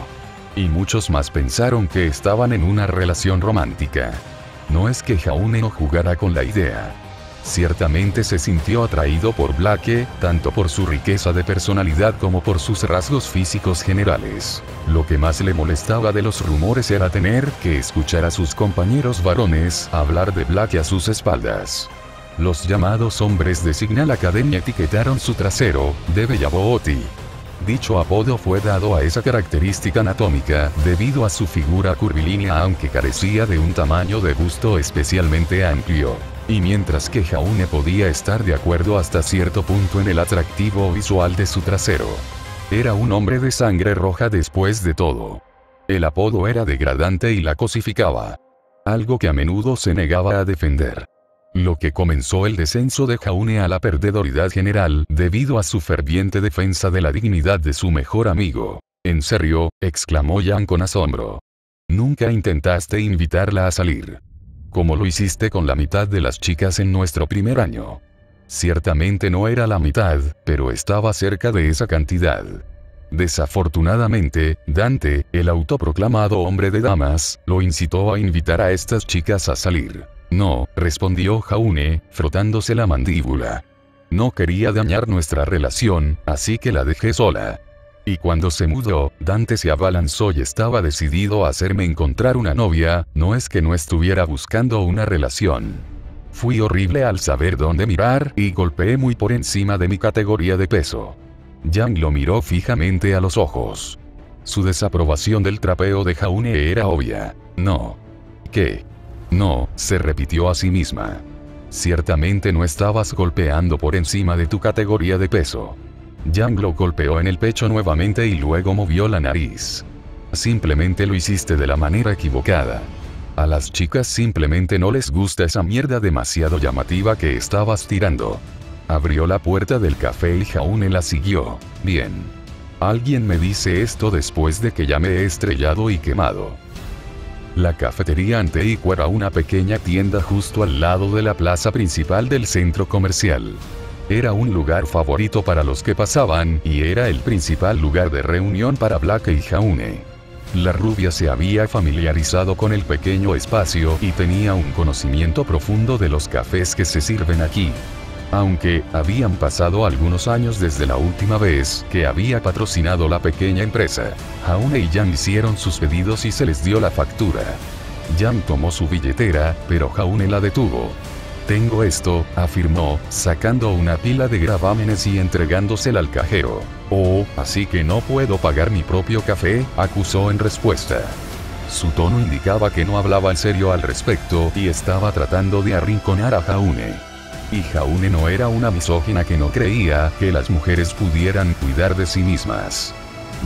Y muchos más pensaron que estaban en una relación romántica. No es que Jaune no jugara con la idea. Ciertamente se sintió atraído por Blake, tanto por su riqueza de personalidad como por sus rasgos físicos generales. Lo que más le molestaba de los rumores era tener que escuchar a sus compañeros varones hablar de Blake a sus espaldas. Los llamados hombres de Signal Academy etiquetaron su trasero de Bellabooti. Dicho apodo fue dado a esa característica anatómica, debido a su figura curvilínea aunque carecía de un tamaño de busto especialmente amplio. Y mientras que Jaune podía estar de acuerdo hasta cierto punto en el atractivo visual de su trasero. Era un hombre de sangre roja después de todo. El apodo era degradante y la cosificaba. Algo que a menudo se negaba a defender. Lo que comenzó el descenso de Jaune a la perdedoridad general debido a su ferviente defensa de la dignidad de su mejor amigo. ¿En serio?, exclamó Yang con asombro. ¿Nunca intentaste invitarla a salir? Como lo hiciste con la mitad de las chicas en nuestro primer año. Ciertamente no era la mitad, pero estaba cerca de esa cantidad. Desafortunadamente, Dante, el autoproclamado hombre de damas, lo incitó a invitar a estas chicas a salir. No, respondió Jaune, frotándose la mandíbula. No quería dañar nuestra relación, así que la dejé sola. Y cuando se mudó, Dante se abalanzó y estaba decidido a hacerme encontrar una novia, no es que no estuviera buscando una relación. Fui horrible al saber dónde mirar y golpeé muy por encima de mi categoría de peso. Yang lo miró fijamente a los ojos. Su desaprobación del trapeo de Jaune era obvia. No. ¿Qué? No, se repitió a sí misma. Ciertamente no estabas golpeando por encima de tu categoría de peso. Yang lo golpeó en el pecho nuevamente y luego movió la nariz. Simplemente lo hiciste de la manera equivocada. A las chicas simplemente no les gusta esa mierda demasiado llamativa que estabas tirando. Abrió la puerta del café y Jaune la siguió. Bien. Alguien me dice esto después de que ya me he estrellado y quemado. La cafetería Anteico era una pequeña tienda justo al lado de la plaza principal del centro comercial. Era un lugar favorito para los que pasaban y era el principal lugar de reunión para Blake y Jaune. La rubia se había familiarizado con el pequeño espacio y tenía un conocimiento profundo de los cafés que se sirven aquí. Aunque habían pasado algunos años desde la última vez que había patrocinado la pequeña empresa, Jaune y Jan hicieron sus pedidos y se les dio la factura. Jan tomó su billetera, pero Jaune la detuvo. Tengo esto, afirmó, sacando una pila de gravámenes y entregándosela al cajero. Oh, así que no puedo pagar mi propio café, acusó en respuesta. Su tono indicaba que no hablaba en serio al respecto y estaba tratando de arrinconar a Jaune. Y Jaune no era una misógina que no creía que las mujeres pudieran cuidar de sí mismas.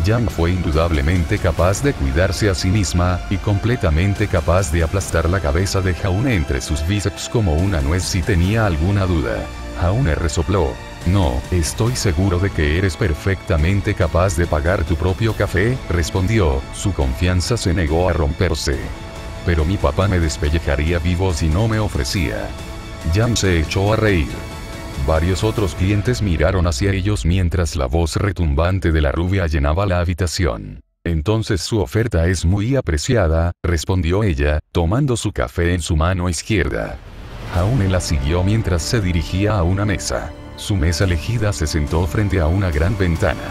Jan fue indudablemente capaz de cuidarse a sí misma, y completamente capaz de aplastar la cabeza de Jaune entre sus bíceps como una nuez si tenía alguna duda. Jaune resopló. No, estoy seguro de que eres perfectamente capaz de pagar tu propio café, respondió, su confianza se negó a romperse. Pero mi papá me despellejaría vivo si no me ofrecía. Jan se echó a reír. Varios otros clientes miraron hacia ellos mientras la voz retumbante de la rubia llenaba la habitación. Entonces su oferta es muy apreciada, respondió ella, tomando su café en su mano izquierda. Jaune la siguió mientras se dirigía a una mesa. Su mesa elegida se sentó frente a una gran ventana.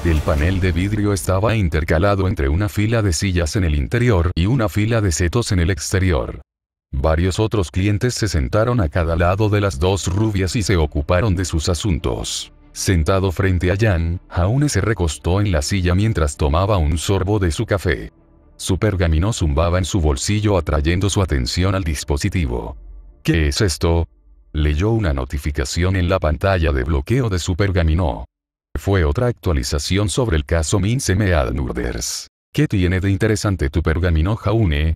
El panel de vidrio estaba intercalado entre una fila de sillas en el interior y una fila de setos en el exterior. Varios otros clientes se sentaron a cada lado de las dos rubias y se ocuparon de sus asuntos. Sentado frente a Jan, Jaune se recostó en la silla mientras tomaba un sorbo de su café. Su pergamino zumbaba en su bolsillo atrayendo su atención al dispositivo. ¿Qué es esto? Leyó una notificación en la pantalla de bloqueo de su pergamino. Fue otra actualización sobre el caso Mince Meadnurders. ¿Qué tiene de interesante tu pergamino, Jaune?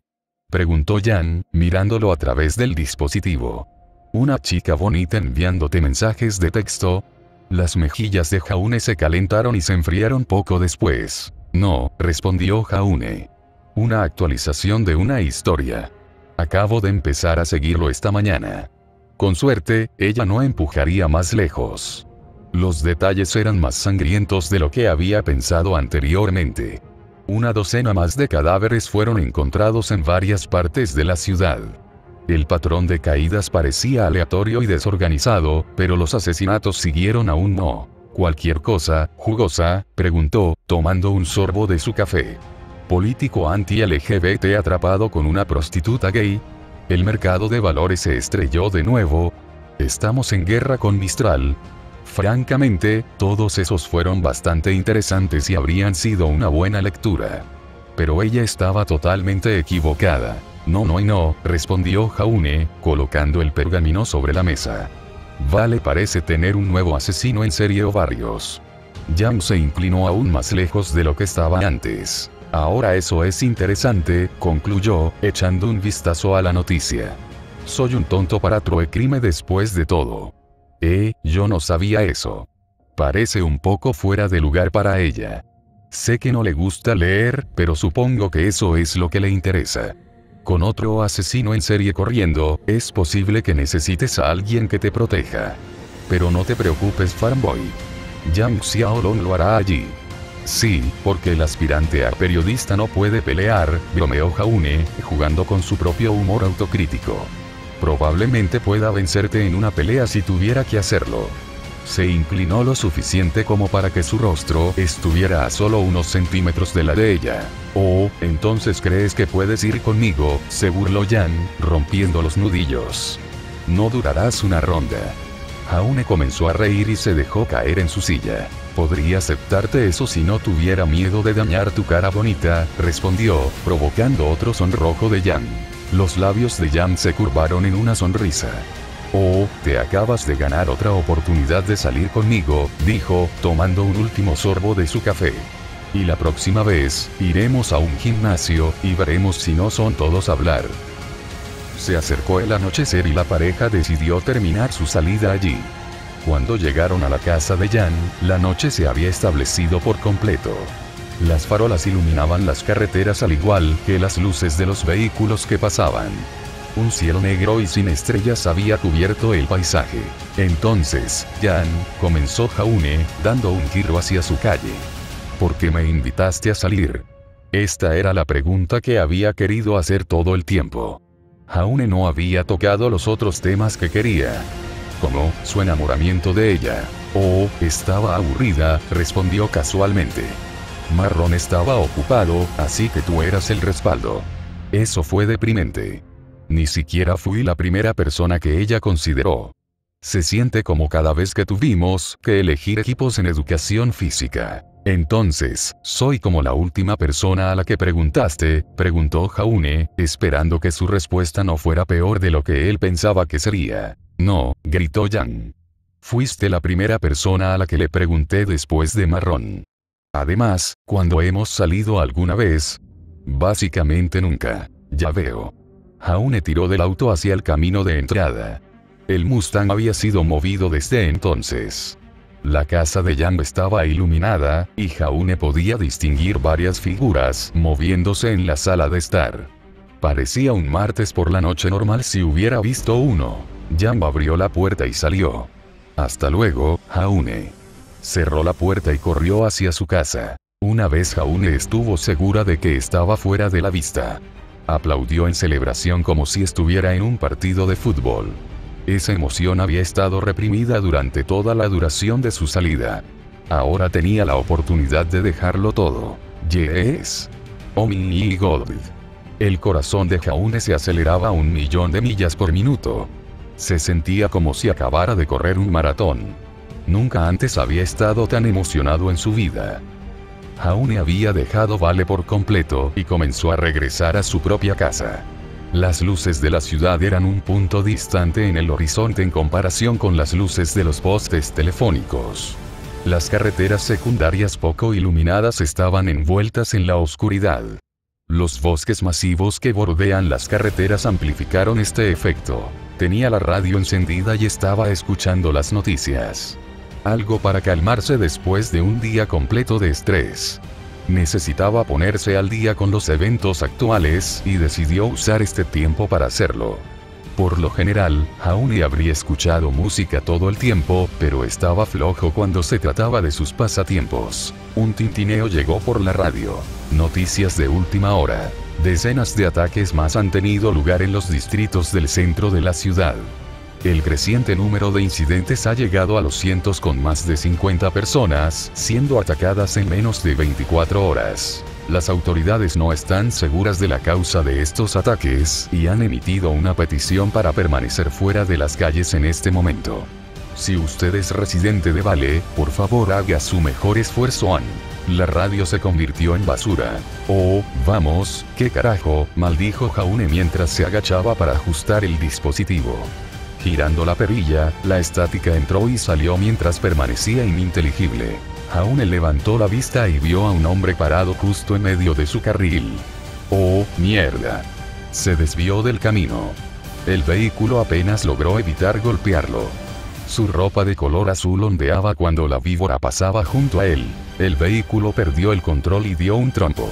Preguntó Jan, mirándolo a través del dispositivo. ¿Una chica bonita enviándote mensajes de texto? Las mejillas de Jaune se calentaron y se enfriaron poco después. No, respondió Jaune. Una actualización de una historia. Acabo de empezar a seguirlo esta mañana. Con suerte, ella no empujaría más lejos. Los detalles eran más sangrientos de lo que había pensado anteriormente. Una docena más de cadáveres fueron encontrados en varias partes de la ciudad. El patrón de caídas parecía aleatorio y desorganizado, pero los asesinatos siguieron aún no. ¿Cualquier cosa, jugosa?, preguntó, tomando un sorbo de su café. ¿Político anti-LGBT atrapado con una prostituta gay? ¿El mercado de valores se estrelló de nuevo? ¿Estamos en guerra con Mistral? Francamente, todos esos fueron bastante interesantes y habrían sido una buena lectura. Pero ella estaba totalmente equivocada. No, respondió Jaune, colocando el pergamino sobre la mesa. Vale, parece tener un nuevo asesino en serie o varios. Jan se inclinó aún más lejos de lo que estaba antes. Ahora eso es interesante, concluyó, echando un vistazo a la noticia. Soy un tonto para True Crime después de todo. Yo no sabía eso. Parece un poco fuera de lugar para ella. Sé que no le gusta leer, pero supongo que eso es lo que le interesa. Con otro asesino en serie corriendo, es posible que necesites a alguien que te proteja. Pero no te preocupes, Farmboy. Yang Xiaolong lo hará allí. Sí, porque el aspirante a periodista no puede pelear, bromeó Jaune, jugando con su propio humor autocrítico. Probablemente pueda vencerte en una pelea si tuviera que hacerlo. Se inclinó lo suficiente como para que su rostro estuviera a solo unos centímetros de la de ella. Oh, entonces crees que puedes ir conmigo, se burló Jan, rompiendo los nudillos. No durarás una ronda. Jaune comenzó a reír y se dejó caer en su silla. Podría aceptarte eso si no tuviera miedo de dañar tu cara bonita, respondió, provocando otro sonrojo de Jan. Los labios de Jan se curvaron en una sonrisa. Oh, te acabas de ganar otra oportunidad de salir conmigo, dijo, tomando un último sorbo de su café. Y la próxima vez, iremos a un gimnasio, y veremos si no son todos hablar. Se acercó el anochecer y la pareja decidió terminar su salida allí. Cuando llegaron a la casa de Jan, la noche se había establecido por completo. Las farolas iluminaban las carreteras al igual que las luces de los vehículos que pasaban. Un cielo negro y sin estrellas había cubierto el paisaje. Entonces, Jan, comenzó Jaune, dando un giro hacia su calle. ¿Por qué me invitaste a salir? Esta era la pregunta que había querido hacer todo el tiempo. Jaune no había tocado los otros temas que quería. Como, su enamoramiento de ella. Estaba aburrida, respondió casualmente. Marrón estaba ocupado, así que tú eras el respaldo. Eso fue deprimente. Ni siquiera fui la primera persona que ella consideró. Se siente como cada vez que tuvimos que elegir equipos en educación física. Entonces, ¿soy como la última persona a la que preguntaste?, preguntó Jaune, esperando que su respuesta no fuera peor de lo que él pensaba que sería. No, gritó Jan. Fuiste la primera persona a la que le pregunté después de Marrón. Además, ¿cuándo hemos salido alguna vez? Básicamente nunca. Ya veo. Jaune tiró del auto hacia el camino de entrada. El Mustang había sido movido desde entonces. La casa de Jan estaba iluminada, y Jaune podía distinguir varias figuras moviéndose en la sala de estar. Parecía un martes por la noche normal si hubiera visto uno. Jan abrió la puerta y salió. Hasta luego, Jaune. Cerró la puerta y corrió hacia su casa. Una vez Jaune estuvo segura de que estaba fuera de la vista. Aplaudió en celebración como si estuviera en un partido de fútbol. Esa emoción había estado reprimida durante toda la duración de su salida. Ahora tenía la oportunidad de dejarlo todo. Yes. Oh my God. El corazón de Jaune se aceleraba a 1.000.000 de millas por minuto. Se sentía como si acabara de correr un maratón. Nunca antes había estado tan emocionado en su vida. Jaune había dejado Vale por completo y comenzó a regresar a su propia casa. Las luces de la ciudad eran un punto distante en el horizonte en comparación con las luces de los postes telefónicos. Las carreteras secundarias poco iluminadas estaban envueltas en la oscuridad. Los bosques masivos que bordean las carreteras amplificaron este efecto. Tenía la radio encendida y estaba escuchando las noticias. Algo para calmarse después de un día completo de estrés. Necesitaba ponerse al día con los eventos actuales y decidió usar este tiempo para hacerlo. Por lo general, Jaune habría escuchado música todo el tiempo, pero estaba flojo cuando se trataba de sus pasatiempos. Un tintineo llegó por la radio. Noticias de última hora. Decenas de ataques más han tenido lugar en los distritos del centro de la ciudad. El creciente número de incidentes ha llegado a los cientos con más de 50 personas siendo atacadas en menos de 24 horas. Las autoridades no están seguras de la causa de estos ataques y han emitido una petición para permanecer fuera de las calles en este momento. Si usted es residente de Vale, por favor haga su mejor esfuerzo. La radio se convirtió en basura. Oh, vamos, qué carajo, maldijo Jaune mientras se agachaba para ajustar el dispositivo. Girando la perilla, la estática entró y salió mientras permanecía ininteligible. Jaune levantó la vista y vio a un hombre parado justo en medio de su carril. ¡Oh, mierda! Se desvió del camino. El vehículo apenas logró evitar golpearlo. Su ropa de color azul ondeaba cuando la víbora pasaba junto a él. El vehículo perdió el control y dio un trompo.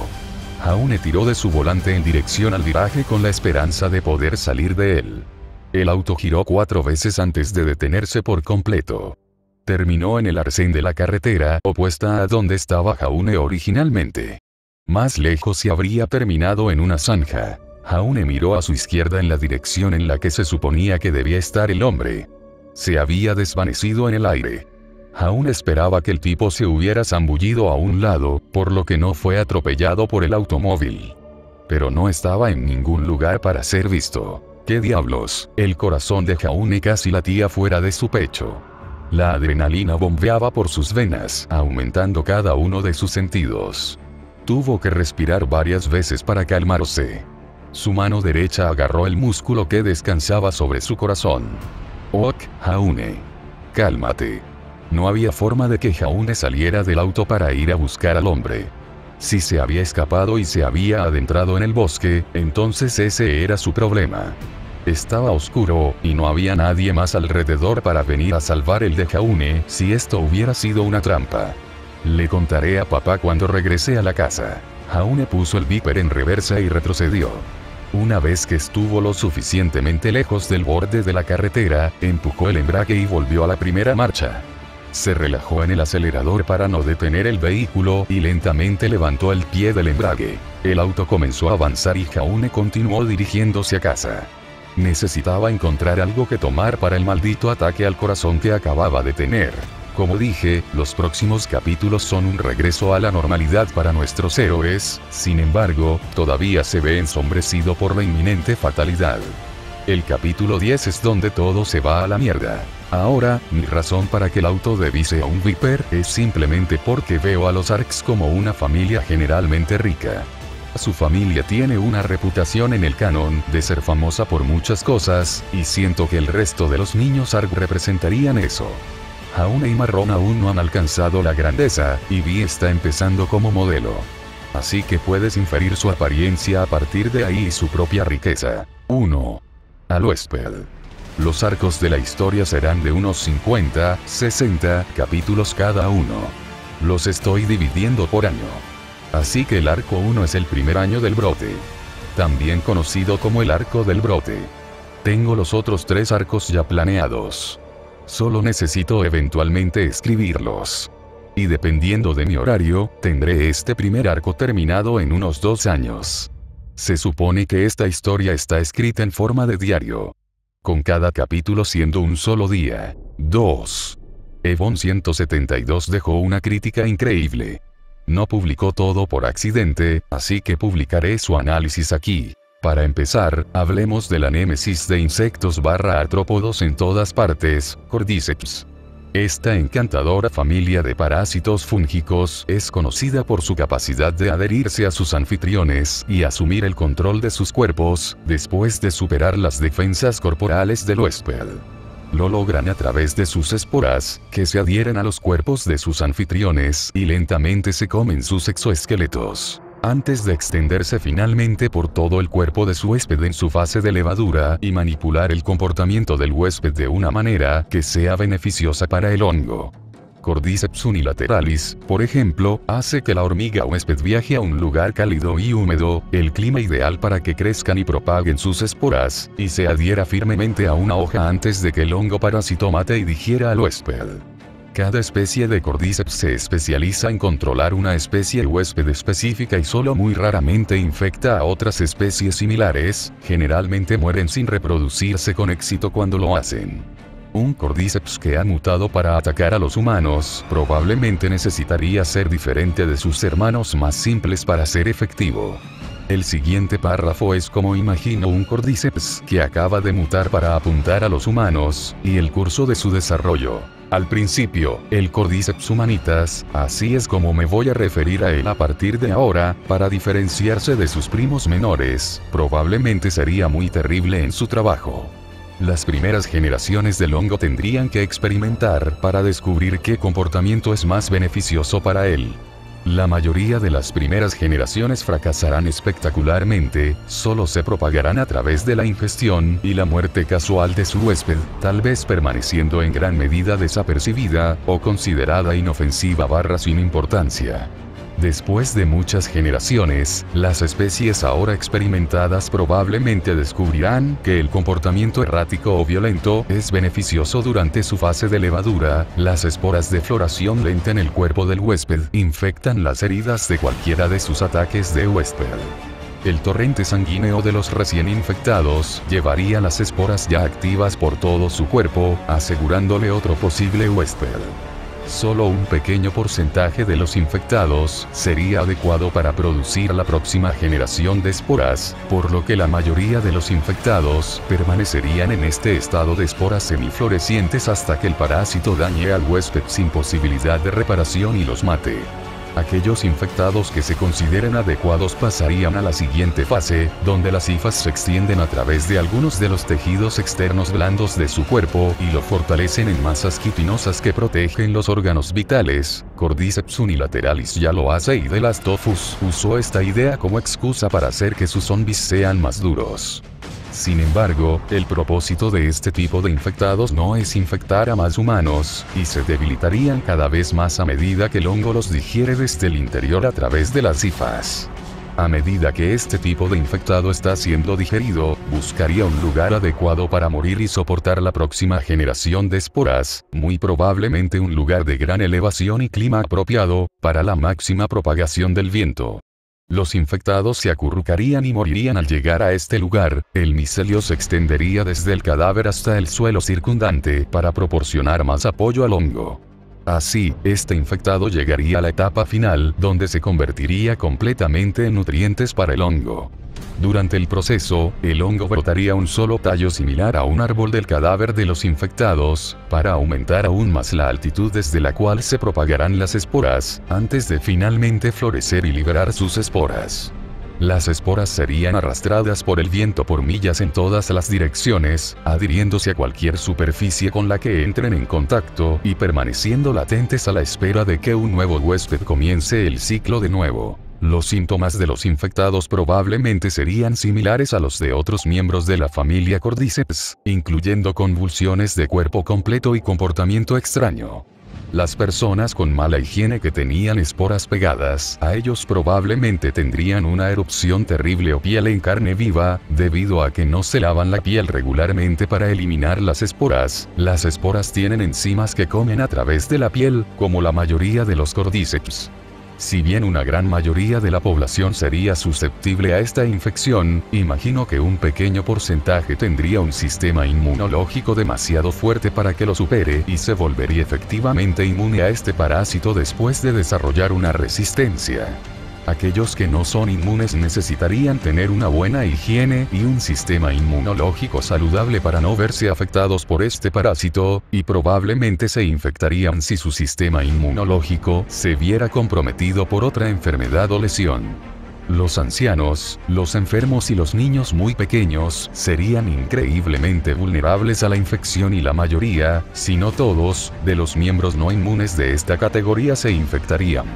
Jaune tiró de su volante en dirección al viraje con la esperanza de poder salir de él. El auto giró 4 veces antes de detenerse por completo. Terminó en el arcén de la carretera opuesta a donde estaba Jaune originalmente. Más lejos se habría terminado en una zanja. Jaune miró a su izquierda en la dirección en la que se suponía que debía estar el hombre. Se había desvanecido en el aire. Jaune esperaba que el tipo se hubiera zambullido a un lado, por lo que no fue atropellado por el automóvil. Pero no estaba en ningún lugar para ser visto. ¿Qué diablos? El corazón de Jaune casi latía fuera de su pecho. La adrenalina bombeaba por sus venas, aumentando cada uno de sus sentidos. Tuvo que respirar varias veces para calmarse. Su mano derecha agarró el músculo que descansaba sobre su corazón. Ok, Jaune. Cálmate. No había forma de que Jaune saliera del auto para ir a buscar al hombre. Si se había escapado y se había adentrado en el bosque, entonces ese era su problema. Estaba oscuro, y no había nadie más alrededor para venir a salvar el de Jaune si esto hubiera sido una trampa. Le contaré a papá cuando regrese a la casa. Jaune puso el Viper en reversa y retrocedió. Una vez que estuvo lo suficientemente lejos del borde de la carretera, empujó el embrague y volvió a la primera marcha. Se relajó en el acelerador para no detener el vehículo y lentamente levantó el pie del embrague. El auto comenzó a avanzar y Jaune continuó dirigiéndose a casa. Necesitaba encontrar algo que tomar para el maldito ataque al corazón que acababa de tener. Como dije, los próximos capítulos son un regreso a la normalidad para nuestros héroes, sin embargo, todavía se ve ensombrecido por la inminente fatalidad. El capítulo 10 es donde todo se va a la mierda. Ahora, mi razón para que el auto de Vi sea un Viper es simplemente porque veo a los Arks como una familia generalmente rica. Su familia tiene una reputación en el canon de ser famosa por muchas cosas, y siento que el resto de los niños Ark representarían eso. Jaune y Marrón aún no han alcanzado la grandeza, y Vi está empezando como modelo. Así que puedes inferir su apariencia a partir de ahí y su propia riqueza. 1. Al huésped. Los arcos de la historia serán de unos 50, 60 capítulos cada uno. Los estoy dividiendo por año. Así que el arco 1 es el primer año del brote. También conocido como el arco del brote. Tengo los otros 3 arcos ya planeados. Solo necesito eventualmente escribirlos. Y dependiendo de mi horario, tendré este primer arco terminado en unos 2 años. Se supone que esta historia está escrita en forma de diario. Con cada capítulo siendo un solo día. 2. Evon 172 dejó una crítica increíble. No publicó todo por accidente, así que publicaré su análisis aquí. Para empezar, hablemos de la némesis de insectos barra artrópodos en todas partes, Cordyceps. Esta encantadora familia de parásitos fúngicos es conocida por su capacidad de adherirse a sus anfitriones y asumir el control de sus cuerpos, después de superar las defensas corporales del huésped. Lo logran a través de sus esporas, que se adhieren a los cuerpos de sus anfitriones y lentamente se comen sus exoesqueletos. Antes de extenderse finalmente por todo el cuerpo de su huésped en su fase de levadura y manipular el comportamiento del huésped de una manera que sea beneficiosa para el hongo. Cordyceps unilateralis, por ejemplo, hace que la hormiga huésped viaje a un lugar cálido y húmedo, el clima ideal para que crezcan y propaguen sus esporas, y se adhiera firmemente a una hoja antes de que el hongo parásito mate y digiera al huésped. Cada especie de Cordyceps se especializa en controlar una especie huésped específica y solo muy raramente infecta a otras especies similares, generalmente mueren sin reproducirse con éxito cuando lo hacen. Un Cordyceps que ha mutado para atacar a los humanos probablemente necesitaría ser diferente de sus hermanos más simples para ser efectivo. El siguiente párrafo es como imagino un Cordyceps que acaba de mutar para apuntar a los humanos, y el curso de su desarrollo. Al principio, el Cordyceps humanitas, así es como me voy a referir a él a partir de ahora, para diferenciarse de sus primos menores, probablemente sería muy terrible en su trabajo. Las primeras generaciones del hongo tendrían que experimentar para descubrir qué comportamiento es más beneficioso para él. La mayoría de las primeras generaciones fracasarán espectacularmente, solo se propagarán a través de la ingestión y la muerte casual de su huésped, tal vez permaneciendo en gran medida desapercibida, o considerada inofensiva barra sin importancia. Después de muchas generaciones, las especies ahora experimentadas probablemente descubrirán que el comportamiento errático o violento es beneficioso durante su fase de levadura. Las esporas de floración lenta en el cuerpo del huésped infectan las heridas de cualquiera de sus ataques de huésped. El torrente sanguíneo de los recién infectados llevaría las esporas ya activas por todo su cuerpo, asegurándole otro posible huésped. Solo un pequeño porcentaje de los infectados sería adecuado para producir la próxima generación de esporas, por lo que la mayoría de los infectados permanecerían en este estado de esporas semiflorecientes hasta que el parásito dañe al huésped sin posibilidad de reparación y los mate. Aquellos infectados que se consideren adecuados pasarían a la siguiente fase, donde las hifas se extienden a través de algunos de los tejidos externos blandos de su cuerpo y lo fortalecen en masas quitinosas que protegen los órganos vitales. Cordyceps unilateralis ya lo hace y The Last of Us usó esta idea como excusa para hacer que sus zombies sean más duros. Sin embargo, el propósito de este tipo de infectados no es infectar a más humanos, y se debilitarían cada vez más a medida que el hongo los digiere desde el interior a través de las hifas. A medida que este tipo de infectado está siendo digerido, buscaría un lugar adecuado para morir y soportar la próxima generación de esporas, muy probablemente un lugar de gran elevación y clima apropiado, para la máxima propagación del viento. Los infectados se acurrucarían y morirían al llegar a este lugar. El micelio se extendería desde el cadáver hasta el suelo circundante para proporcionar más apoyo al hongo. Así, este infectado llegaría a la etapa final, donde se convertiría completamente en nutrientes para el hongo. Durante el proceso, el hongo brotaría un solo tallo similar a un árbol del cadáver de los infectados, para aumentar aún más la altitud desde la cual se propagarán las esporas, antes de finalmente florecer y liberar sus esporas. Las esporas serían arrastradas por el viento por millas en todas las direcciones, adhiriéndose a cualquier superficie con la que entren en contacto y permaneciendo latentes a la espera de que un nuevo huésped comience el ciclo de nuevo. Los síntomas de los infectados probablemente serían similares a los de otros miembros de la familia Cordyceps, incluyendo convulsiones de cuerpo completo y comportamiento extraño. Las personas con mala higiene que tenían esporas pegadas a ellos probablemente tendrían una erupción terrible o piel en carne viva, debido a que no se lavan la piel regularmente para eliminar las esporas. Las esporas tienen enzimas que comen a través de la piel, como la mayoría de los Cordyceps. Si bien una gran mayoría de la población sería susceptible a esta infección, imagino que un pequeño porcentaje tendría un sistema inmunológico demasiado fuerte para que lo supere y se volvería efectivamente inmune a este parásito después de desarrollar una resistencia. Aquellos que no son inmunes necesitarían tener una buena higiene y un sistema inmunológico saludable para no verse afectados por este parásito, y probablemente se infectarían si su sistema inmunológico se viera comprometido por otra enfermedad o lesión. Los ancianos, los enfermos y los niños muy pequeños serían increíblemente vulnerables a la infección y la mayoría, si no todos, de los miembros no inmunes de esta categoría se infectarían.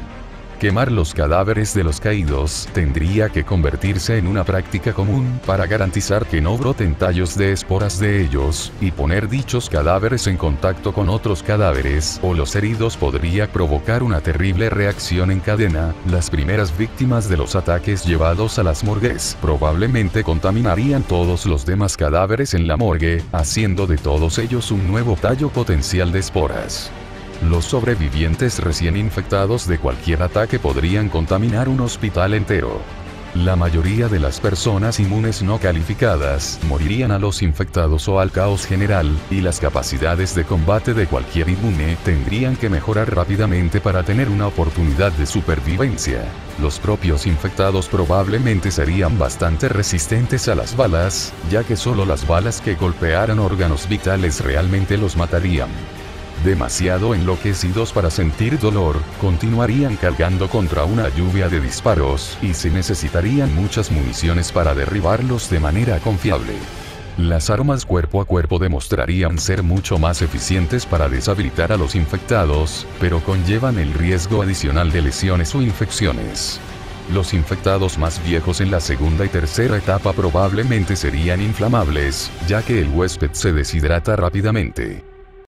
Quemar los cadáveres de los caídos tendría que convertirse en una práctica común para garantizar que no broten tallos de esporas de ellos, y poner dichos cadáveres en contacto con otros cadáveres o los heridos podría provocar una terrible reacción en cadena. Las primeras víctimas de los ataques llevados a las morgues probablemente contaminarían todos los demás cadáveres en la morgue, haciendo de todos ellos un nuevo tallo potencial de esporas. Los sobrevivientes recién infectados de cualquier ataque podrían contaminar un hospital entero. La mayoría de las personas inmunes no calificadas morirían a los infectados o al caos general, y las capacidades de combate de cualquier inmune tendrían que mejorar rápidamente para tener una oportunidad de supervivencia. Los propios infectados probablemente serían bastante resistentes a las balas, ya que solo las balas que golpearan órganos vitales realmente los matarían. Demasiado enloquecidos para sentir dolor, continuarían cargando contra una lluvia de disparos, y se necesitarían muchas municiones para derribarlos de manera confiable. Las armas cuerpo a cuerpo demostrarían ser mucho más eficientes para deshabilitar a los infectados, pero conllevan el riesgo adicional de lesiones o infecciones. Los infectados más viejos en la segunda y tercera etapa probablemente serían inflamables, ya que el huésped se deshidrata rápidamente.